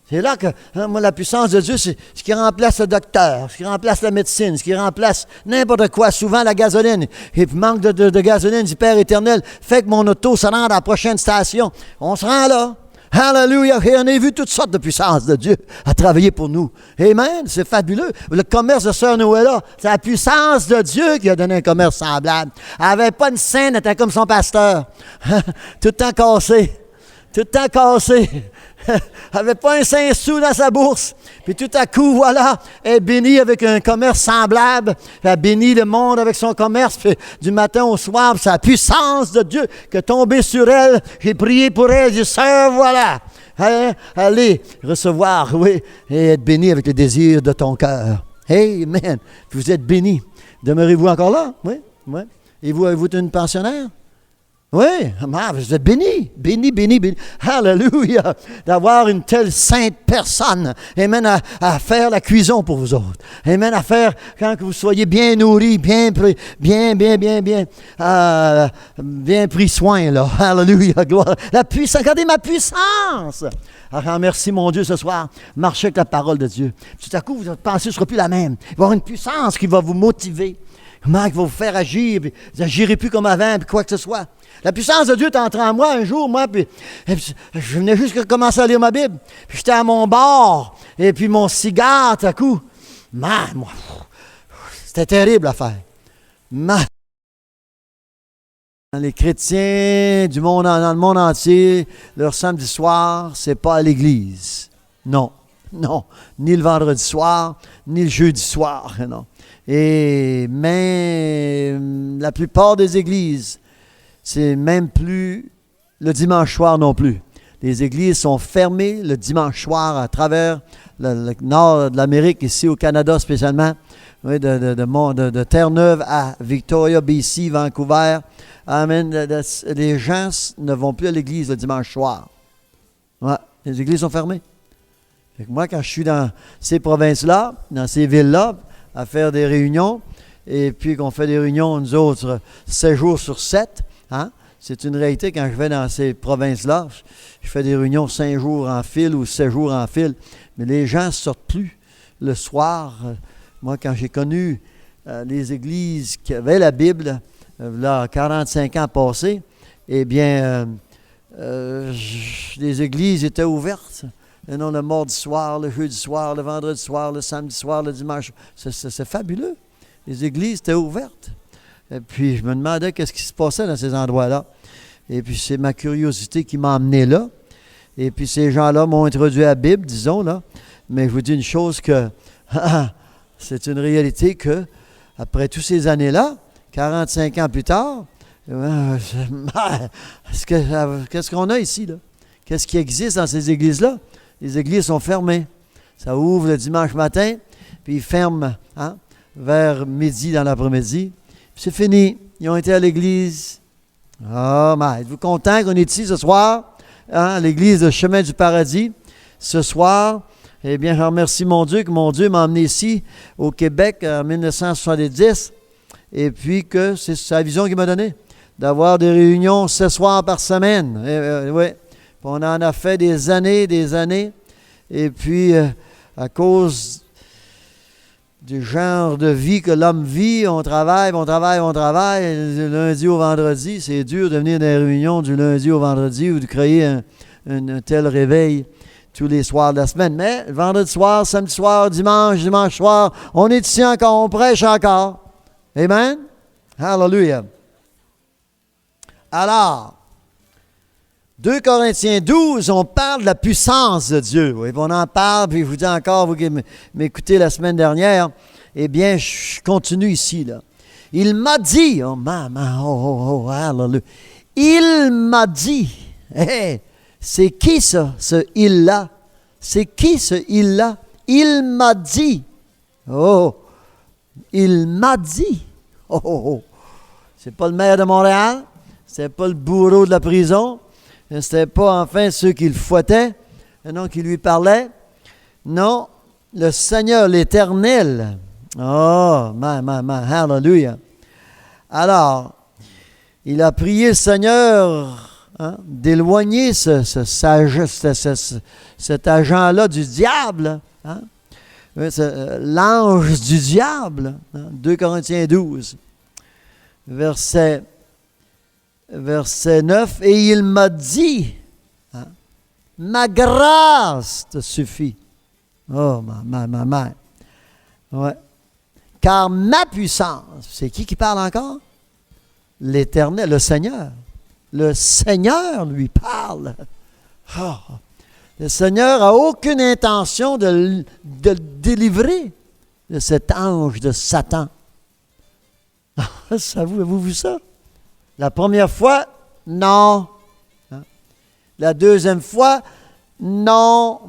C'est là que, moi, la puissance de Dieu, c'est ce qui remplace le docteur, ce qui remplace la médecine, ce qui remplace n'importe quoi. Souvent, la gasoline. Et puis, manque de gasoline du Père éternel fait que mon auto se rend à la prochaine station. On se rend là. Hallelujah! Et on a vu toutes sortes de puissances de Dieu à travailler pour nous. Amen! C'est fabuleux. Le commerce de Sœur Noëlla, c'est la puissance de Dieu qui a donné un commerce semblable. Elle n'avait pas une scène, elle était comme son pasteur. Tout le temps cassé. Tout le temps cassé. Elle n'avait pas un 5 sous dans sa bourse. Puis tout à coup, voilà, elle est bénie avec un commerce semblable. Elle bénit le monde avec son commerce. Puis du matin au soir, c'est la puissance de Dieu qui est tombée sur elle. J'ai prié pour elle. J'ai dit, Sœur, voilà. Allez recevoir, oui, et être bénie avec le désir de ton cœur. Amen. Puis vous êtes bénis. Demeurez-vous encore là? Oui, oui. Et vous, êtes une pensionnaire? Oui, vous êtes bénis, bénis. Alléluia, d'avoir une telle sainte personne. Amen, à faire la cuisson pour vous autres. Amen, à faire quand que vous soyez bien nourris, bien pris soin, là. Alléluia, gloire. La puissance, regardez ma puissance. Alors, merci mon Dieu ce soir. Marchez avec la parole de Dieu. Tout à coup, votre pensée ne sera plus la même. Il va y avoir une puissance qui va vous motiver. Comment il va vous faire agir, puis vous n'agirez plus comme avant, puis quoi que ce soit. La puissance de Dieu est entrée en moi un jour, puis je venais juste de commencer à lire ma Bible, puis j'étais à mon bar, et puis mon cigare, tout à coup, c'était terrible l'affaire. Les chrétiens du monde, dans le monde entier, leur samedi soir, c'est pas à l'église. Non, ni le vendredi soir, ni le jeudi soir, non. Et même la plupart des églises, c'est même plus le dimanche soir non plus. Les églises sont fermées le dimanche soir à travers le nord de l'Amérique, ici au Canada spécialement, oui, de Terre-Neuve à Victoria, BC, Vancouver. Amen. Les gens ne vont plus à l'église le dimanche soir. Ouais, les églises sont fermées. Fait que moi, quand je suis dans ces provinces-là, dans ces villes-là, à faire des réunions, et puis qu'on fait des réunions, nous autres, 7 jours sur 7, hein? C'est une réalité quand je vais dans ces provinces-là. Je fais des réunions 5 jours en fil ou 7 jours en fil, mais les gens ne sortent plus le soir. Moi, quand j'ai connu les églises qui avaient la Bible, là, 45 ans passés, eh bien, les églises étaient ouvertes. Et non, le mardi soir, le jeudi soir, le vendredi soir, le samedi soir, le dimanche. C'est fabuleux. Les églises étaient ouvertes. Et puis, je me demandais qu'est-ce qui se passait dans ces endroits-là. Et puis, c'est ma curiosité qui m'a amené là. Et puis, ces gens-là m'ont introduit à la Bible, disons, là. Mais je vous dis une chose que c'est une réalité que, après toutes ces années-là, 45 ans plus tard, qu'est-ce qu'on a ici, là? Qu'est-ce qui existe dans ces églises-là? Les églises sont fermées. Ça ouvre le dimanche matin, puis ils ferment vers midi dans l'après-midi. Puis c'est fini. Ils ont été à l'église. Êtes-vous content qu'on est ici ce soir? À l'église de Chemin du Paradis. Ce soir, eh bien, je remercie mon Dieu que mon Dieu m'a emmené ici, au Québec, en 1970. Et puis que c'est sa vision qu'il m'a donnée, d'avoir des réunions 7 soirs par semaine. Oui. On en a fait des années. Et puis, à cause du genre de vie que l'homme vit, on travaille. Du lundi au vendredi, c'est dur de venir dans les réunions du lundi au vendredi ou de créer un tel réveil tous les soirs de la semaine. Mais vendredi soir, samedi soir, dimanche soir, on est ici encore, on prêche encore. Amen? Hallelujah. Alors, 2 Corinthiens 12, on parle de la puissance de Dieu. Oui, on en parle, puis je vous dis encore, vous qui m'écoutez la semaine dernière, eh bien, je continue ici, là. Il m'a dit, hallelujah. Il m'a dit, c'est qui ça, ce il-là? C'est qui ce il-là? Il m'a dit, Il m'a dit. Oh, oh, oh. C'est pas le maire de Montréal. C'était pas le bourreau de la prison. C'était pas, enfin, ceux qui le fouettaient. Non, qui lui parlaient. Non, le Seigneur, l'Éternel. Oh, hallelujah. Alors, il a prié le Seigneur d'éloigner cet agent-là du diable. Hein? L'ange du diable. 2 Corinthiens 12, verset 9. Et il m'a dit, ma grâce te suffit. Oh, ma. Ouais. Car ma puissance, c'est qui parle encore? L'Éternel, le Seigneur. Le Seigneur lui parle. Oh. Le Seigneur n'a aucune intention de le délivrer de cet ange de Satan. Avez-vous vu ça? La première fois, non. La deuxième fois, non.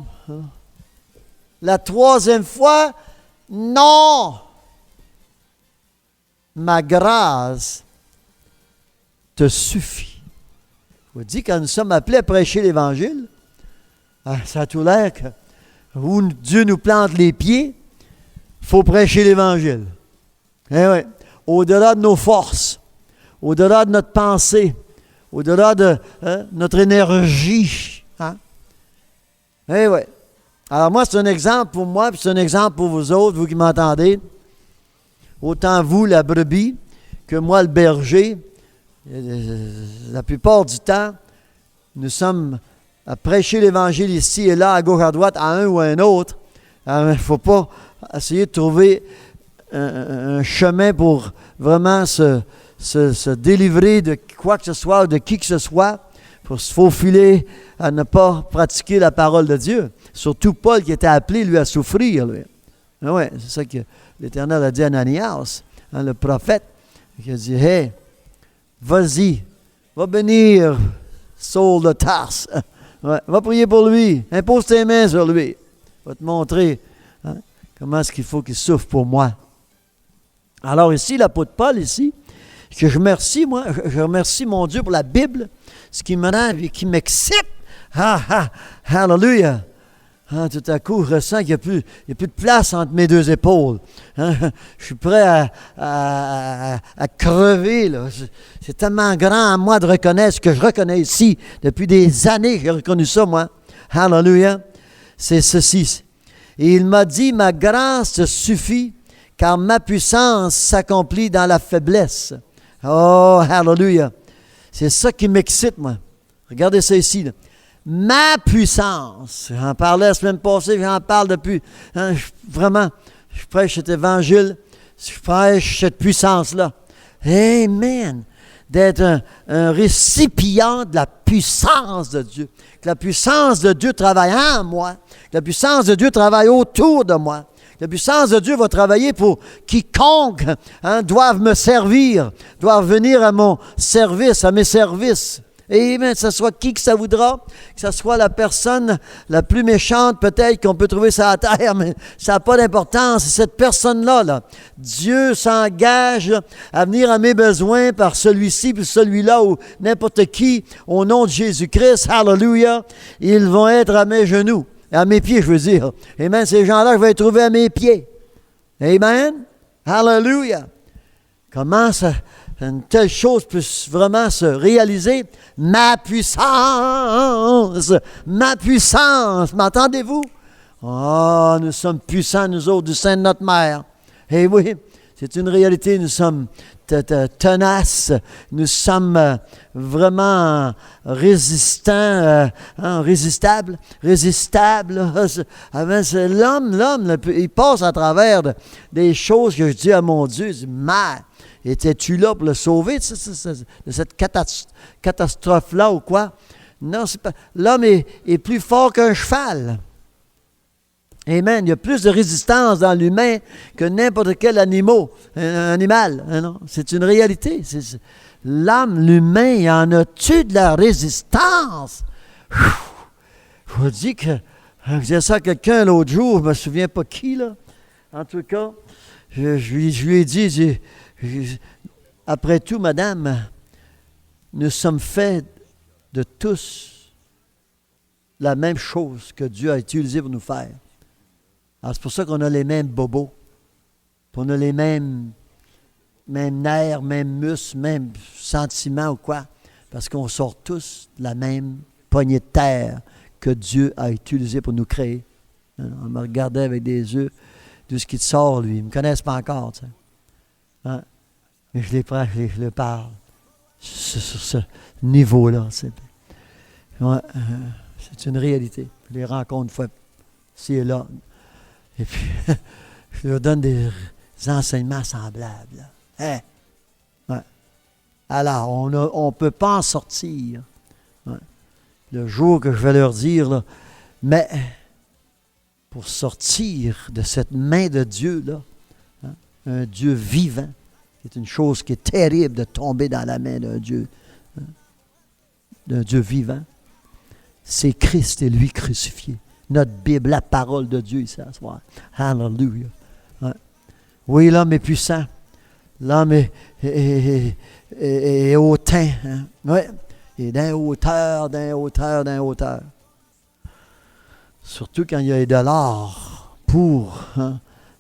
La troisième fois, non. Ma grâce te suffit. Je vous dis, quand nous sommes appelés à prêcher l'Évangile, ça a tout l'air que où Dieu nous plante les pieds, il faut prêcher l'Évangile. Eh oui, au-delà de nos forces, au-delà de notre pensée, au-delà de notre énergie. Hein? Eh oui. Alors moi, c'est un exemple pour moi, puis c'est un exemple pour vous autres, vous qui m'entendez. Autant vous, la brebis, que moi, le berger. La plupart du temps, nous sommes à prêcher l'Évangile ici et là, à gauche, à droite, à un ou à un autre. Il ne faut pas essayer de trouver un chemin pour vraiment se délivrer de quoi que ce soit ou de qui que ce soit, pour se faufiler à ne pas pratiquer la parole de Dieu. Surtout Paul qui était appelé, lui, à souffrir. Lui. Oui, c'est ça que l'Éternel a dit à Ananias, le prophète, qui a dit, « Hey, vas-y, va bénir Saul de Tarse. Ouais, va prier pour lui. Impose tes mains sur lui. Va te montrer comment est-ce qu'il faut qu'il souffre pour moi. » Alors ici, l'apôtre Paul, ici, que je remercie, moi, je remercie mon Dieu pour la Bible, ce qui me rend et qui m'excite. Hallelujah. Tout à coup, je ressens qu'il n'y a plus de place entre mes deux épaules. Je suis prêt à crever. Là. C'est tellement grand à moi de reconnaître ce que je reconnais ici. Depuis des années, j'ai reconnu ça, moi. Hallelujah. C'est ceci. Et il m'a dit, ma grâce te suffit, car ma puissance s'accomplit dans la faiblesse. Oh, hallelujah. C'est ça qui m'excite, moi. Regardez ça ici, là. Ma puissance. J'en parlais la semaine passée, j'en parle depuis. Vraiment, je prêche cet évangile, je prêche cette puissance-là. Amen. D'être un récipient de la puissance de Dieu. Que la puissance de Dieu travaille en moi. Que la puissance de Dieu travaille autour de moi. Que la puissance de Dieu va travailler pour quiconque doivent me servir, doivent venir à mon service, à mes services. Et que ce soit qui que ça voudra, que ce soit la personne la plus méchante peut-être qu'on peut trouver sur la terre, mais ça n'a pas d'importance. C'est cette personne-là, là. Dieu s'engage à venir à mes besoins par celui-ci puis celui-là ou n'importe qui, au nom de Jésus-Christ. Hallelujah! Ils vont être à mes genoux, à mes pieds, je veux dire. Amen. Ces gens-là, je vais les trouver à mes pieds. Amen. Hallelujah! Comment ça... une telle chose puisse vraiment se réaliser. Ma puissance, m'entendez-vous? Oh, nous sommes puissants, nous autres, du sein de notre mère. Eh oui, c'est une réalité, nous sommes tenaces, nous sommes vraiment résistants, résistables. L'homme, il passe à travers des choses que je dis à mon Dieu, je dis, mère, étais-tu là pour le sauver de cette catastrophe-là ou quoi? Non, c'est pas. L'homme est plus fort qu'un cheval. Amen. Il y a plus de résistance dans l'humain que n'importe quel animal. Non? C'est une réalité. L'homme, l'humain, il en a-tu de la résistance? Je vous dis que je disais ça à quelqu'un l'autre jour, je ne me souviens pas qui, là. En tout cas, je lui ai dit, après tout, madame, nous sommes faits de tous la même chose que Dieu a utilisé pour nous faire. Alors, c'est pour ça qu'on a les mêmes bobos, puis on a les mêmes nerfs, mêmes muscles, mêmes sentiments ou quoi, parce qu'on sort tous de la même poignée de terre que Dieu a utilisé pour nous créer. On me regardait avec des yeux, d'où ce qui te sort, lui. Ils ne me connaissent pas encore, tu sais. Hein? Mais je les prends, je les parle sur ce niveau-là. C'est une réalité. Je les rencontre une fois, ci et là. Et puis, je leur donne des enseignements semblables. Hein? Ouais. Alors, on ne peut pas en sortir. Ouais. Le jour que je vais leur dire, là, mais pour sortir de cette main de Dieu, là, hein, un Dieu vivant, c'est une chose qui est terrible de tomber dans la main d'un Dieu vivant. C'est Christ et lui crucifié. Notre Bible, la parole de Dieu ici ce soir. Hallelujah. Ouais. Oui, l'homme est puissant. L'homme est hautain. Hein? Oui. Et d'un hauteur. Surtout quand il y a de l'or pour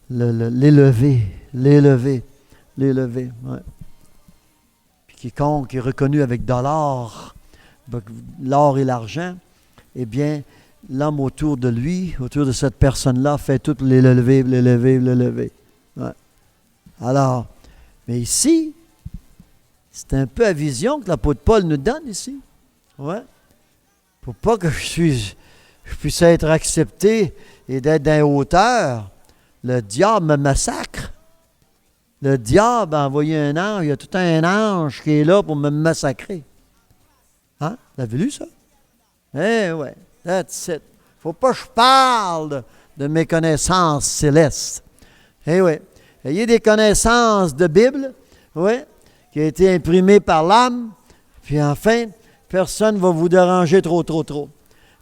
l'élever. Ouais. Puis quiconque est reconnu avec de l'or et l'argent, eh bien, l'homme autour de lui, autour de cette personne-là, fait tout l'élever. Ouais. Alors, mais ici, c'est un peu la vision que l'apôtre Paul nous donne ici. Ouais. Pour pas que je puisse être accepté et d'être d'un hauteur, le diable me massacre. Le diable a envoyé un ange, il y a tout un ange qui est là pour me massacrer. Hein? Vous avez lu ça? Eh ouais, that's it. Faut pas que je parle de mes connaissances célestes. Eh oui. Ayez des connaissances de Bible, oui, qui a été imprimée par l'âme, puis enfin, personne ne va vous déranger trop.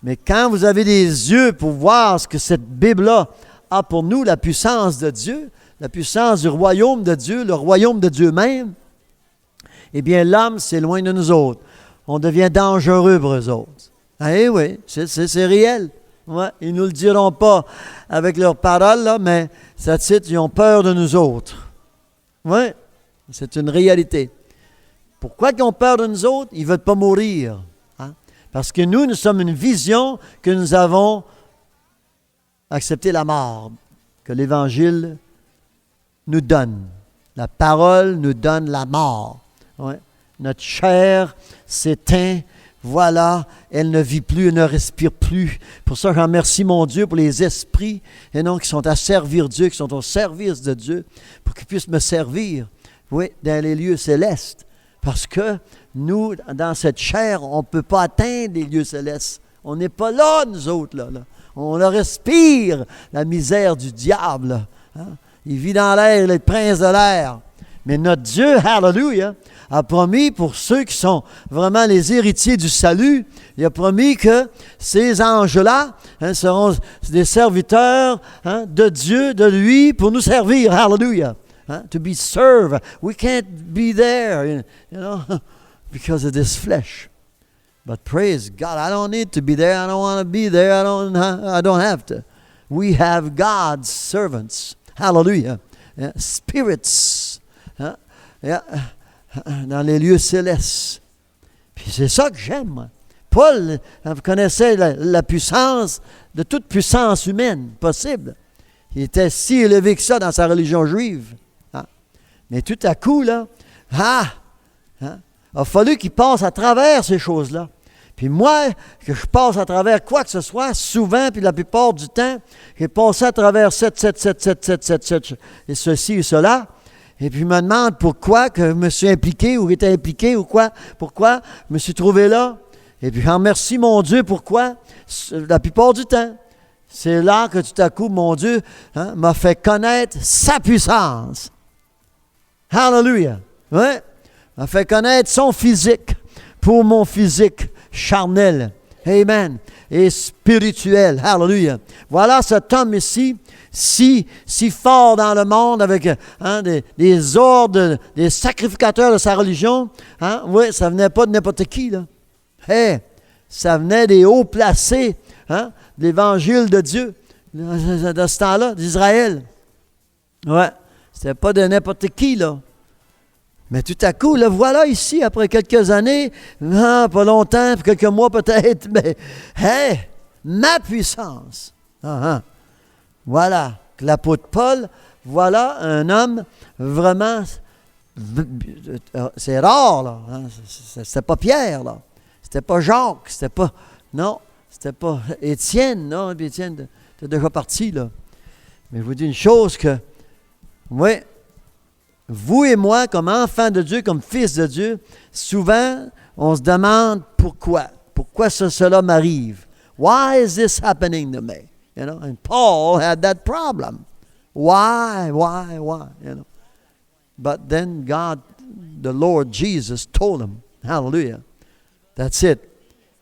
Mais quand vous avez des yeux pour voir ce que cette Bible-là a pour nous, la puissance de Dieu, la puissance du royaume de Dieu, le royaume de Dieu même, eh bien, l'homme s'éloigne de nous autres. On devient dangereux pour eux autres. Eh oui, c'est réel. Ouais, ils ne nous le diront pas avec leurs paroles, là, mais ça titre, ils ont peur de nous autres. Oui, c'est une réalité. Pourquoi ils ont peur de nous autres? Ils ne veulent pas mourir. Hein? Parce que nous sommes une vision que nous avons accepté la mort, que l'Évangile nous donne. La parole nous donne la mort. Ouais. Notre chair s'éteint. Voilà, elle ne vit plus, elle ne respire plus. Pour ça, je remercie mon Dieu pour les esprits, et non, qui sont à servir Dieu, qui sont au service de Dieu, pour qu'ils puissent me servir, oui, dans les lieux célestes. Parce que nous, dans cette chair, on ne peut pas atteindre les lieux célestes. On n'est pas là, nous autres, là. On le respire, la misère du diable. Hein? Il vit dans l'air, le prince de l'air. Mais notre Dieu, hallelujah, a promis pour ceux qui sont vraiment les héritiers du salut, il a promis que ces anges-là seront des serviteurs de Dieu, de lui, pour nous servir. Hallelujah. To be served. We can't be there, because of this flesh. But praise God, I don't need to be there. I don't want to be there. I don't have to. We have God's servants. Hallelujah. Spirits. Yeah. Dans les lieux célestes. Puis c'est ça que j'aime, moi. Paul, vous connaissez la puissance de toute puissance humaine possible. Il était si élevé que ça dans sa religion juive. Hein? Mais tout à coup, là, a fallu qu'il passe à travers ces choses-là. Puis moi, que je passe à travers quoi que ce soit, souvent, puis la plupart du temps, j'ai passé à travers 7, et ceci et cela. Et puis, je me demande pourquoi que je me suis impliqué ou j'étais impliqué ou quoi. Pourquoi je me suis trouvé là. Et puis, je remercie mon Dieu. Pourquoi? La plupart du temps. C'est là que tout à coup, mon Dieu m'a fait connaître sa puissance. Hallelujah. Ouais. M'a fait connaître son physique pour mon physique charnel. Amen. et spirituel. Hallelujah. Voilà cet homme ici, si fort dans le monde avec des ordres, des sacrificateurs de sa religion. Oui, ça venait pas de n'importe qui, là. Hey, ça venait des hauts placés de l'Évangile de Dieu de ce temps-là, d'Israël. Ouais, c'était pas de n'importe qui, là. Mais tout à coup, le voilà ici, après quelques années, pas longtemps, quelques mois peut-être, mais hey, ma puissance. Voilà, l'apôtre Paul, voilà un homme vraiment, c'est rare, là. C'était pas Pierre, là. C'était pas Jacques, c'était pas Étienne, non, Étienne était déjà parti, là. Mais je vous dis une chose que, oui, vous et moi, comme enfants de Dieu, comme fils de Dieu, souvent, on se demande pourquoi. Pourquoi cela m'arrive? Why is this happening to me? You know, and Paul had that problem. Why? You know. But then God, the Lord Jesus, told him, hallelujah, that's it.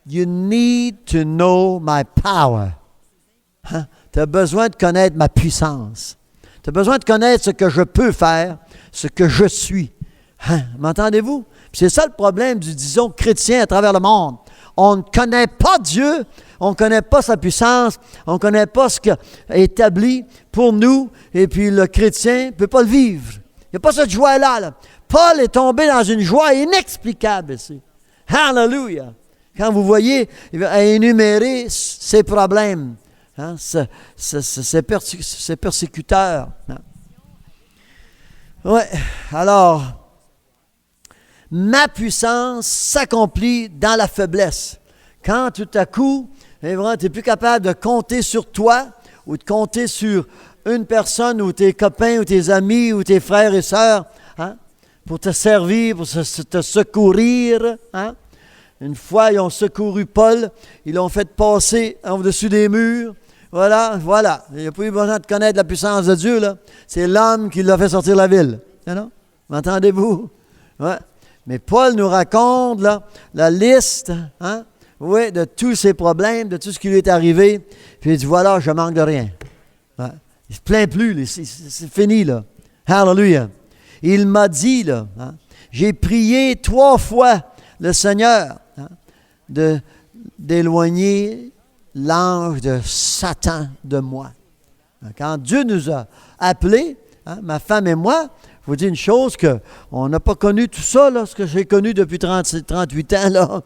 You need to know my power. Tu as besoin de connaître ma puissance. Tu as besoin de connaître ce que je peux faire, ce que je suis. M'entendez-vous? Puis c'est ça le problème disons, chrétien à travers le monde. On ne connaît pas Dieu, on ne connaît pas sa puissance, on ne connaît pas ce qu'il a établi pour nous, et puis le chrétien ne peut pas le vivre. Il n'y a pas cette joie-là. Là. Paul est tombé dans une joie inexplicable ici. Hallelujah! Quand vous voyez, il va énumérer ses problèmes. Ses persécuteurs. Oui, alors, ma puissance s'accomplit dans la faiblesse. Quand tout à coup, tu n'es plus capable de compter sur toi ou de compter sur une personne ou tes copains ou tes amis ou tes frères et sœurs pour te servir, pour te secourir. Une fois, ils ont secouru Paul, ils l'ont fait passer au-dessus des murs. Voilà. Il n'y a pas eu besoin de connaître la puissance de Dieu, là. C'est l'homme qui l'a fait sortir de la ville. M'entendez-vous? Ouais. Mais Paul nous raconte, là, la liste, de tous ses problèmes, de tout ce qui lui est arrivé. Puis il dit, voilà, je manque de rien. Ouais. Il ne se plaint plus, c'est fini, là. Hallelujah. Il m'a dit, là, j'ai prié 3 fois le Seigneur d'éloigner l'ange de Satan de moi. Quand Dieu nous a appelés, ma femme et moi, je vous dis une chose, qu'on n'a pas connu tout ça, là, ce que j'ai connu depuis 38 ans, là,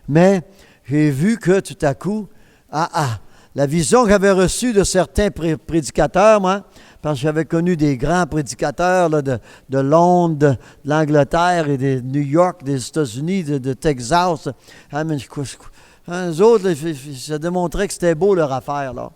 mais j'ai vu que tout à coup, la vision que j'avais reçue de certains prédicateurs, moi, parce que j'avais connu des grands prédicateurs là, de Londres, de l'Angleterre et de New York, des États-Unis, de Texas. Eux autres, là, ça démontrait que c'était beau leur affaire, là.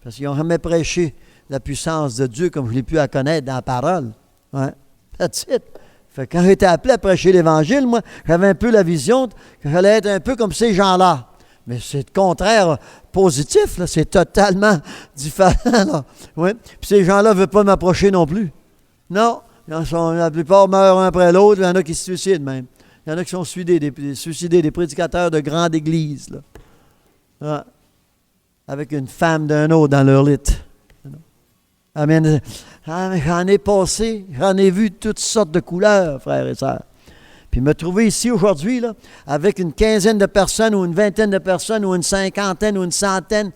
Parce qu'ils n'ont jamais prêché la puissance de Dieu comme je l'ai pu à connaître dans la parole. Ouais. That's it. Fait que quand j'ai été appelé à prêcher l'Évangile, moi, j'avais un peu la vision que j'allais être un peu comme ces gens-là. Mais c'est le contraire positif, là. C'est totalement différent, là. Ouais. Puis ces gens-là ne veulent pas m'approcher non plus. Non. La plupart meurent un après l'autre. Il y en a qui se suicident même. Il y en a qui sont suicidés, des prédicateurs de grande église, là. Ouais. Avec une femme d'un autre dans leur lit. Amen. J'en ai passé, j'en ai vu toutes sortes de couleurs, frères et sœurs. Puis me trouver ici aujourd'hui, là, avec une quinzaine de personnes, ou une vingtaine de personnes, ou une cinquantaine, ou une centaine,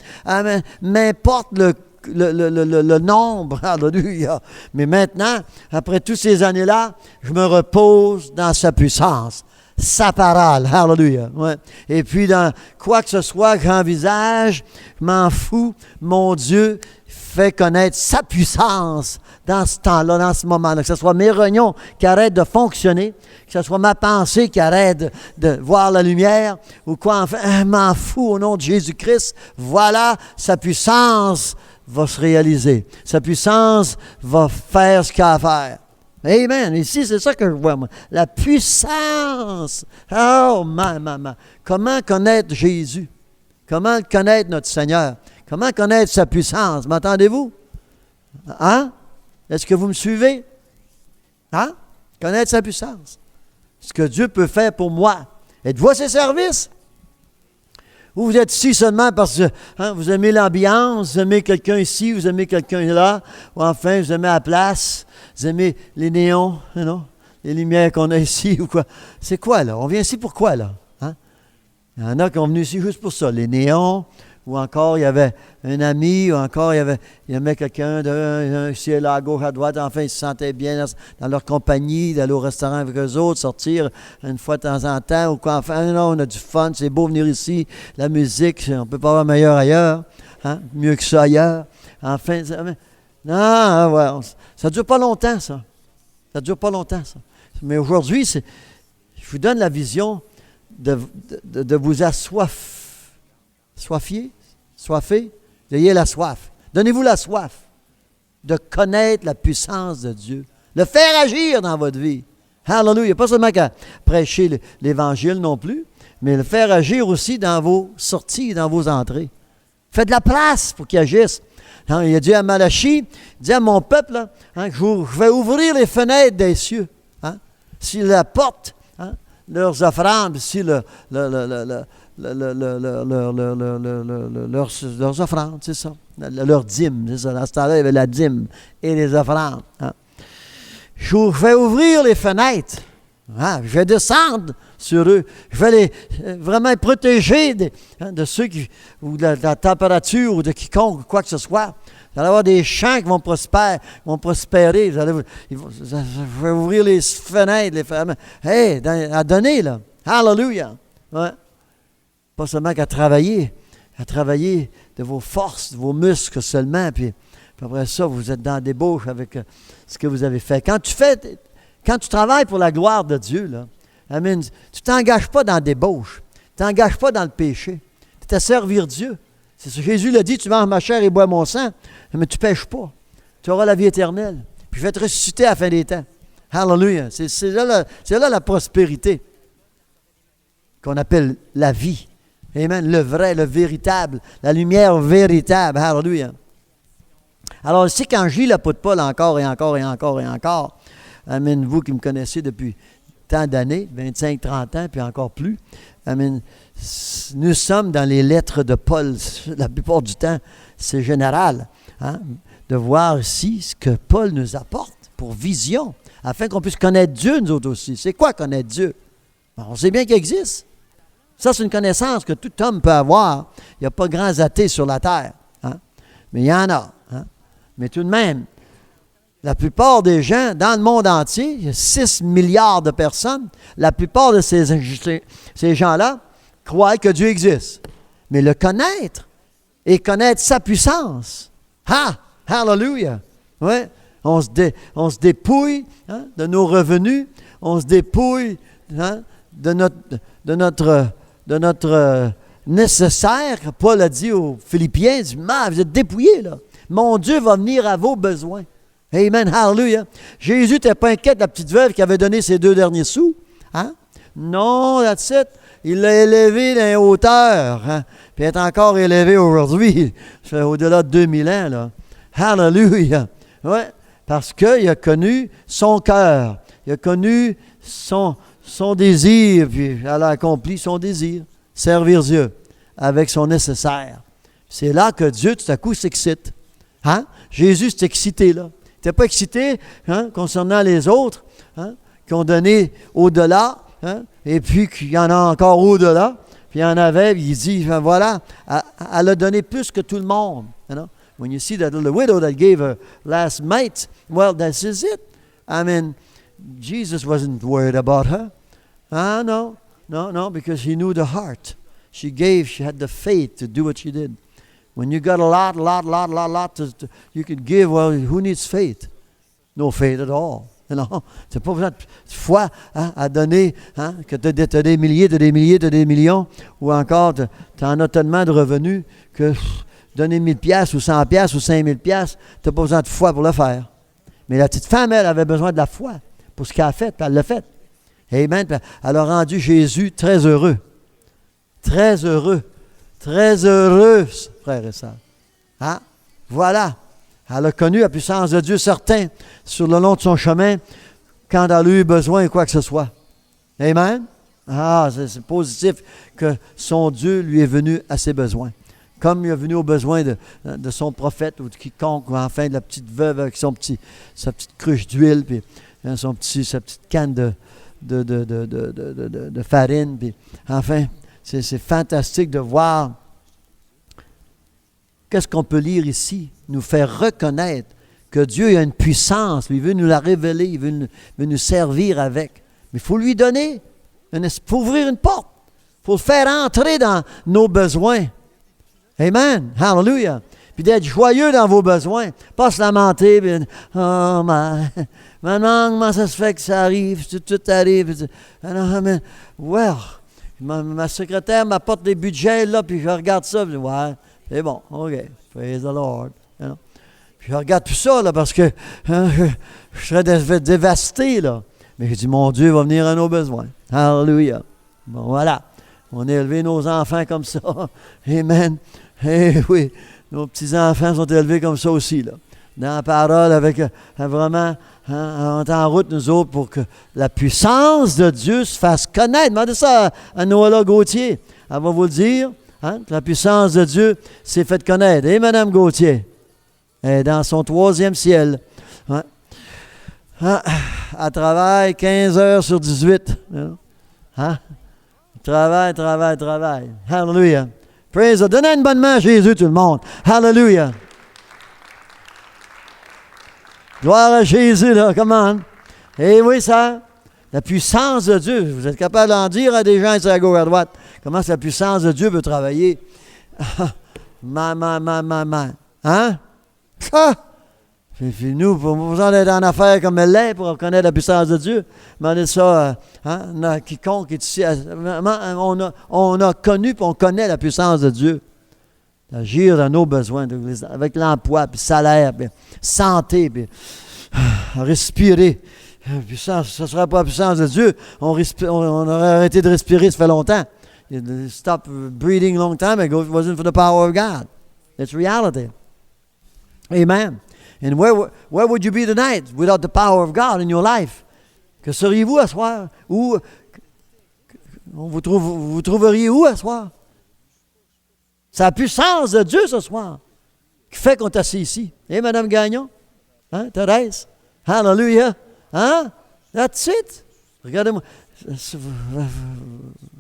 m'importe le nombre, alléluia. Mais maintenant, après toutes ces années-là, je me repose dans sa puissance, sa parole, alléluia. Ouais. Et puis, dans quoi que ce soit que j'envisage, je m'en fous, mon Dieu fait connaître sa puissance dans ce temps-là, dans ce moment-là. Que ce soit mes rognons qui arrêtent de fonctionner, que ce soit ma pensée qui arrête de voir la lumière, ou quoi, enfin, je m'en fous au nom de Jésus-Christ. Voilà, sa puissance va se réaliser. Sa puissance va faire ce qu'il a à faire. Amen. Ici, c'est ça que je vois, moi. La puissance. Oh, comment connaître Jésus? Comment connaître notre Seigneur? Comment connaître sa puissance? M'entendez-vous? Est-ce que vous me suivez? Connaître sa puissance. Ce que Dieu peut faire pour moi. Êtes-vous à ses services? Ou vous êtes ici seulement parce que vous aimez l'ambiance, vous aimez quelqu'un ici, vous aimez quelqu'un là, ou enfin, vous aimez la place, vous aimez les néons, non? Les lumières qu'on a ici ou quoi. C'est quoi, là? On vient ici pour quoi, là? Hein? Il y en a qui sont venus ici juste pour ça, les néons, ou encore il y avait un ami, ou encore il y avait quelqu'un ici, là, à gauche, à droite, enfin, ils se sentaient bien dans leur compagnie, d'aller au restaurant avec eux autres, sortir une fois de temps en temps, ou quoi, enfin, non, on a du fun, c'est beau venir ici, la musique, on ne peut pas avoir meilleur ailleurs, hein? Mieux que ça ailleurs, enfin, non, ouais, ça ne dure pas longtemps, ça. Ça ne dure pas longtemps, ça. Mais aujourd'hui, je vous donne la vision de vous soifer, ayez la soif. Donnez-vous la soif de connaître la puissance de Dieu, le faire agir dans votre vie. Hallelujah! Pas seulement qu'à prêcher l'Évangile non plus, mais le faire agir aussi dans vos sorties, dans vos entrées. Faites de la place pour qu'il agisse. Il a dit à Malachie, il dit à mon peuple, là, que je vais ouvrir les fenêtres des cieux. S'ils apportent leurs offrandes, si leurs offrandes, c'est ça. Leurs dîmes, c'est ça. Dans ce temps-là, il y avait la dîme et les offrandes. Je vais ouvrir les fenêtres. Je vais descendre sur eux. Je vais les vraiment protéger de ceux ou de la température ou de quiconque, quoi que ce soit. Vous allez avoir des champs qui vont prospérer. Je vais ouvrir les fenêtres, à donner, là. Hallelujah! Ouais. Pas seulement qu'à travailler de vos forces, de vos muscles seulement, puis après ça, vous êtes dans la débauche avec ce que vous avez fait. Quand tu travailles pour la gloire de Dieu, là, amen, tu ne t'engages pas dans la débauche, tu ne t'engages pas dans le péché. Tu es à servir Dieu. C'est ce que Jésus l'a dit, tu manges ma chair et bois mon sang, mais tu ne pêches pas. Tu auras la vie éternelle. Puis je vais te ressusciter à la fin des temps. Hallelujah. C'est là la prospérité qu'on appelle la vie. Amen. Le vrai, le véritable, la lumière véritable. Hallelujah. Alors ici, quand je lis l'apôtre Paul encore et encore et encore et encore, amen, vous qui me connaissez depuis tant d'années, 25, 30 ans, puis encore plus, amen, nous sommes dans les lettres de Paul. La plupart du temps, c'est général, de voir ici ce que Paul nous apporte pour vision, afin qu'on puisse connaître Dieu, nous autres aussi. C'est quoi connaître Dieu? On sait bien qu'il existe. Ça, c'est une connaissance que tout homme peut avoir. Il n'y a pas de grands athées sur la terre. Mais il y en a. Mais tout de même, la plupart des gens dans le monde entier, il y a 6 milliards de personnes, la plupart de ces gens-là croient que Dieu existe. Mais le connaître et connaître sa puissance. Hallelujah! Ouais. On se dépouille de nos revenus, on se dépouille de notre nécessaire. Paul a dit aux Philippiens, il dit, vous êtes dépouillés, là. Mon Dieu va venir à vos besoins. Amen, hallelujah. Jésus n'était pas inquiet de la petite veuve qui avait donné ses 2 derniers sous. Non, that's it. Il l'a élevé dans les hauteurs. Puis il est encore élevé aujourd'hui. Ça fait au-delà de 2000 ans, là. Hallelujah. Ouais, parce qu'il a connu son cœur. Il a connu son désir, puis elle a accompli son désir. Servir Dieu avec son nécessaire. C'est là que Dieu, tout à coup, s'excite. Jésus s'est excité, là. Il n'était pas excité concernant les autres qui ont donné au-delà, et puis qu'il y en a encore au-delà. Puis il y en avait, il dit, voilà, elle a donné plus que tout le monde. When you see that little widow that gave her last mite, well, this is it. I mean, Jesus wasn't worried about her. No, because he knew the heart. She had the faith to do what she did. When you got a lot, you could give, well, who needs faith? No faith at all. Tu n'as pas besoin de foi à donner, que tu as des milliers, tu as des millions, ou encore tu en as tellement de revenus que donner 1000 piastres ou 100 piastres ou 5000 piastres, tu n'as pas besoin de foi pour le faire. Mais la petite femme, elle avait besoin de la foi pour ce qu'elle a fait, elle l'a fait. Amen. Elle a rendu Jésus très heureux. Très heureux. Très heureux, frères et sœurs. Voilà. Elle a connu la puissance de Dieu certain sur le long de son chemin quand elle a eu besoin de quoi que ce soit. Amen. Ah, c'est positif que son Dieu lui est venu à ses besoins. Comme il est venu aux besoins de son prophète ou de quiconque, ou enfin de la petite veuve avec sa petite cruche d'huile, puis sa petite canne de farine. Puis, enfin, c'est fantastique de voir qu'est-ce qu'on peut lire ici, nous faire reconnaître que Dieu a une puissance, il veut nous la révéler, il veut nous servir avec. Mais il faut lui donner, il faut ouvrir une porte, il faut le faire entrer dans nos besoins. Amen. Hallelujah. Puis d'être joyeux dans vos besoins. Pas se lamenter. Puis, oh, maman, comment ça se fait que ça arrive? Tout arrive. Well, ma secrétaire m'apporte des budgets, là, puis je regarde ça. Puis, ouais, c'est bon. OK. Praise the Lord. You know? Puis je regarde tout ça, là, parce que je serais dévasté, là. Mais je dis, mon Dieu va venir à nos besoins. Hallelujah. Bon, voilà. On a élevé nos enfants comme ça. Amen. Eh oui, nos petits-enfants sont élevés comme ça aussi, là. Dans la parole, avec vraiment, on est en route, nous autres, pour que la puissance de Dieu se fasse connaître. Demandez ça à Noëlla Gauthier. Elle va vous le dire, que la puissance de Dieu s'est faite connaître. Et Mme Gauthier, elle est dans son 3e ciel. Hein? Elle travaille 15 heures sur 18. Hein? Travail. Hallelujah. Praise God. Donnez une bonne main à Jésus, tout le monde. Hallelujah. Gloire à Jésus, là. Come on. Eh oui, ça. La puissance de Dieu. Vous êtes capable d'en dire à des gens ici à gauche à droite. Comment la puissance de Dieu veut travailler. Hein? Puis nous, pour besoin d'être en affaire comme elle l'est, pour reconnaître la puissance de Dieu, demandez ça à quiconque est ici. On a connu et on connaît la puissance de Dieu. D'agir dans nos besoins, avec l'emploi, puis salaire, puis santé, puis respirer. Puis ça ne sera pas la puissance de Dieu. On aurait arrêté de respirer, ça fait longtemps. Stop breathing long time ago if it wasn't for the power of God. It's reality. Amen. And where would you be tonight without the power of God in your life? Que seriez-vous à soir? Où vous trouveriez où à soir? C'est la puissance de Dieu ce soir qui fait qu'on est assis ici. Et Mme Gagnon? Hein, Thérèse? Hallelujah! Hein? That's it! Regardez-moi.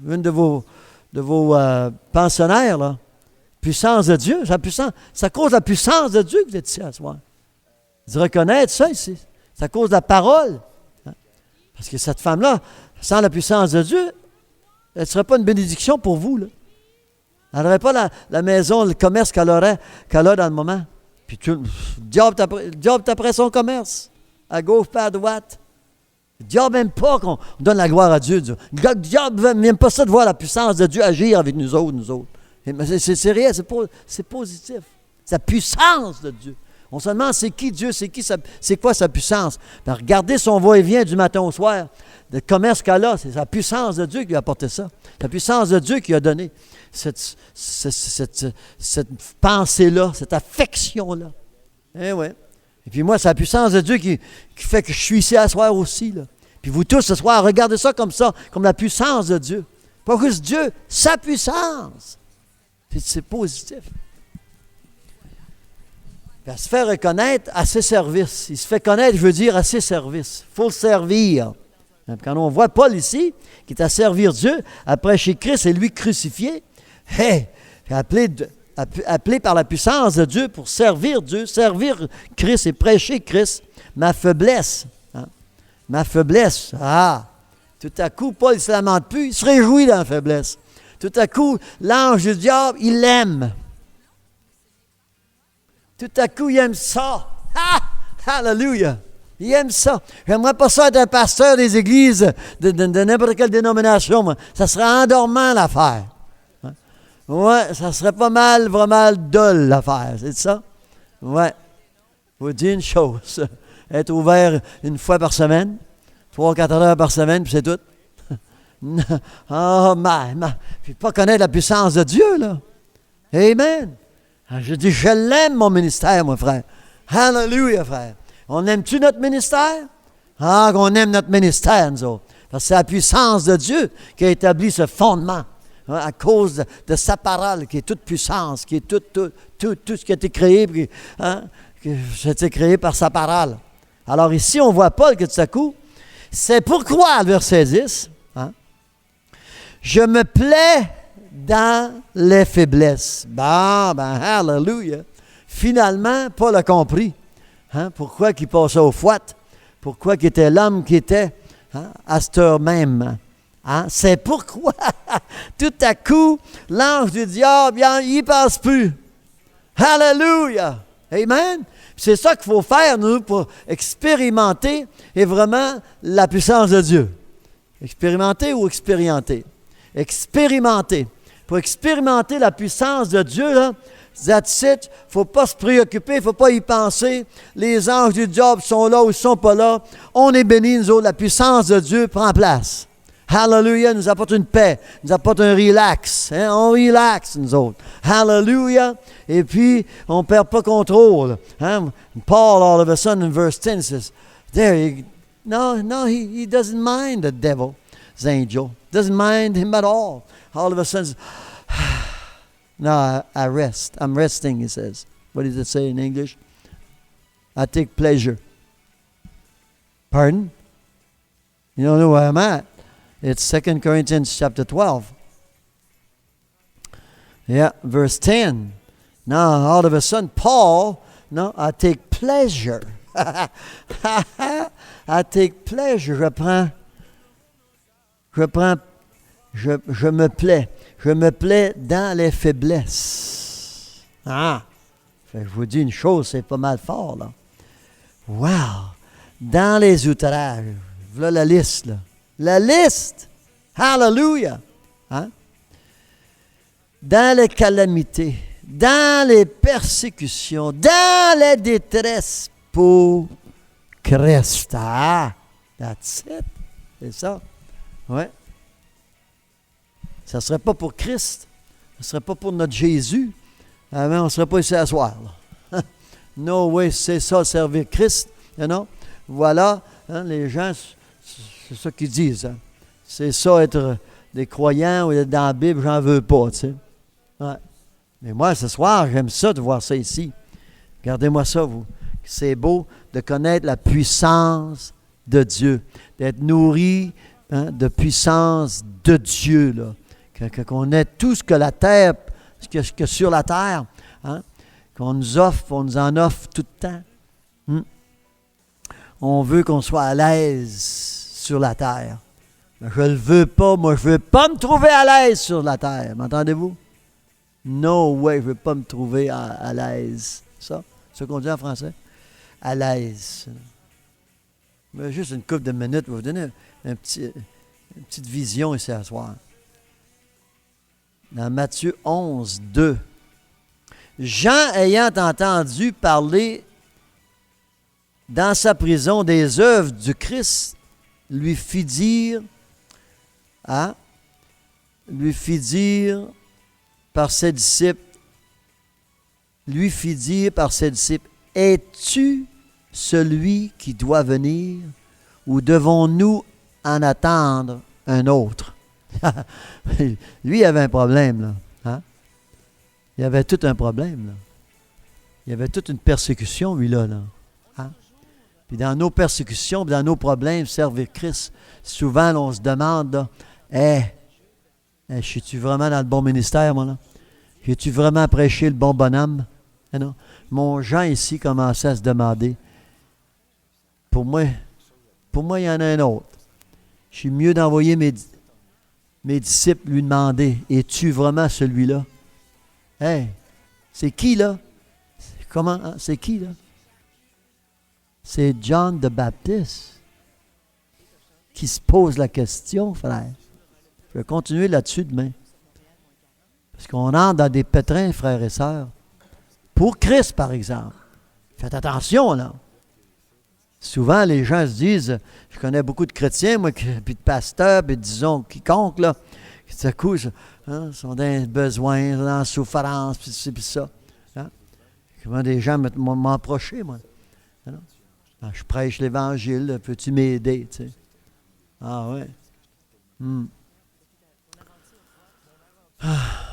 Une de vos pensionnaires, là. Puissance de Dieu. C'est à cause de la puissance de Dieu que vous êtes ici à soir. De reconnaître ça ici. C'est à cause de la parole. Hein? Parce que cette femme-là, sans la puissance de Dieu, elle ne serait pas une bénédiction pour vous. Là. Elle n'aurait pas la maison, le commerce qu'elle a dans le moment. Puis le diable est après son commerce. À gauche, pas à droite. Le diable n'aime pas qu'on donne la gloire à Dieu. Le diable n'aime pas ça de voir la puissance de Dieu agir avec nous autres. C'est réel, c'est positif. C'est la puissance de Dieu. On se demande c'est qui Dieu, c'est quoi sa puissance. Ben, regardez son va-et-vient du matin au soir. Le commerce qu'elle a, c'est la puissance de Dieu qui lui a apporté ça. La puissance de Dieu qui a donné cette pensée-là, cette affection-là. Eh ouais. Et puis moi, c'est la puissance de Dieu qui fait que je suis ici à soir aussi. Là. Puis vous tous ce soir, regardez ça, comme la puissance de Dieu. Pas juste Dieu, sa puissance. C'est positif. Puis elle se fait reconnaître à ses services. Il se fait connaître, je veux dire, à ses services. Il faut le servir. Quand on voit Paul ici, qui est à servir Dieu, après chez Christ et lui crucifié, appelé par la puissance de Dieu pour servir Dieu, servir Christ et prêcher Christ, ma faiblesse. Hein? Ma faiblesse. Tout à coup, Paul ne se lamente plus, il se réjouit dans la faiblesse. Tout à coup, l'ange du diable, il l'aime. Tout à coup, il aime ça. Hallelujah! Il aime ça. J'aimerais pas ça être un pasteur des églises de n'importe quelle dénomination. Moi. Ça serait endormant l'affaire. Hein? Ouais, ça serait pas mal, vraiment dole l'affaire. C'est ça? Ouais. Je vous dis une chose. Être ouvert une fois par semaine, 3-4 heures par semaine, puis c'est tout. Puis pas connaître la puissance de Dieu, là. Amen. Je dis, je l'aime, mon ministère, mon frère. Hallelujah, frère. On aime-tu notre ministère? On aime notre ministère, nous autres. Parce que c'est la puissance de Dieu qui a établi ce fondement. Hein, à cause de sa parole, qui est toute puissance, qui est tout ce qui a été créé, qui a été créé par sa parole. Alors ici, on voit Paul que tout à coup, c'est pourquoi, verset 10, hein, je me plais dans les faiblesses. Hallelujah. Finalement, Paul a compris pourquoi il passait au fouet, pourquoi il était l'homme qui était à cette heure même. Hein? C'est pourquoi, tout à coup, l'ange du diable, il n'y passe plus. Hallelujah! Amen! C'est ça qu'il faut faire, nous, pour expérimenter et vraiment la puissance de Dieu. Expérimenter ou expérienter? Expérimenter. Pour expérimenter la puissance de Dieu, là, that's it. Il ne faut pas se préoccuper, il ne faut pas y penser. Les anges du diable sont là ou ils ne sont pas là. On est bénis, nous autres. La puissance de Dieu prend place. Hallelujah, nous apporte une paix, nous apporte un relax. Hein? On relaxe, nous autres. Hallelujah. Et puis, on ne perd pas contrôle. Hein? Paul, all of a sudden, in verse 10, says, he doesn't mind the devil, his angel. Doesn't mind him at all. All of a sudden, no, I rest. I'm resting, he says. What does it say in English? I take pleasure. Pardon? You don't know where I'm at. It's 2 Corinthians chapter 12. Yeah, verse 10. Now, all of a sudden, Paul, I take pleasure. I take pleasure. Je me plais. Je me plais dans les faiblesses. Fait que je vous dis une chose, c'est pas mal fort, là. Wow! Dans les outrages. Voilà la liste, là. La liste. Hallelujah. Hein? Dans les calamités, dans les persécutions, dans les détresses pour Christ. That's it. C'est ça. Ouais. Ça ne serait pas pour Christ. Ça ne serait pas pour notre Jésus. On ne serait pas ici à soir. No way, c'est ça, servir Christ. You know? Voilà, hein, les gens... C'est ça qu'ils disent. Hein? C'est ça, être des croyants ou être dans la Bible, j'en veux pas, tu sais. Ouais. Mais moi, ce soir, j'aime ça de voir ça ici. Regardez-moi ça, vous. C'est beau de connaître la puissance de Dieu, d'être nourri de puissance de Dieu, là. Qu'on ait tout ce que la terre, ce que sur la terre, hein? Qu'on nous offre, on nous en offre tout le temps. On veut qu'on soit à l'aise sur la terre. Mais je ne le veux pas. Moi, je ne veux pas me trouver à l'aise sur la terre. M'entendez-vous? No way, je ne veux pas me trouver à l'aise. Ça, c'est ce qu'on dit en français? À l'aise. Mais juste une couple de minutes, je vais vous donner une petite vision ici à soir. Dans Matthieu 11, 2. Jean, ayant entendu parler dans sa prison des œuvres du Christ, lui fit dire par ses disciples, es-tu celui qui doit venir ou devons-nous en attendre un autre? Lui, il avait un problème, là. Hein? Il avait tout un problème, là. Il y avait toute une persécution, lui-là, là. Hein? Puis dans nos persécutions, dans nos problèmes, servir Christ, souvent, on se demande, là, je suis-tu vraiment dans le bon ministère, moi, là? J'ai-tu vraiment prêché le bon bonhomme? Non? Mon Jean, ici, commençait à se demander, pour moi, il y en a un autre. Je suis mieux d'envoyer mes disciples lui demander, es-tu vraiment celui-là? C'est qui, là? Comment? Hein? C'est qui, là? C'est John the Baptist qui se pose la question, frère. Je vais continuer là-dessus demain. Parce qu'on entre dans des pétrins, frères et sœurs. Pour Christ, par exemple. Faites attention, là. Souvent, les gens se disent, je connais beaucoup de chrétiens, moi, puis de pasteurs, puis disons, quiconque, là, qui tout à coup, sont dans les besoins, dans la souffrance, puis ci, puis ça. Hein? Comment des gens m'approcher, moi. Hein? Je prêche l'Évangile, peux-tu m'aider, tu sais? Ah ouais. Ah.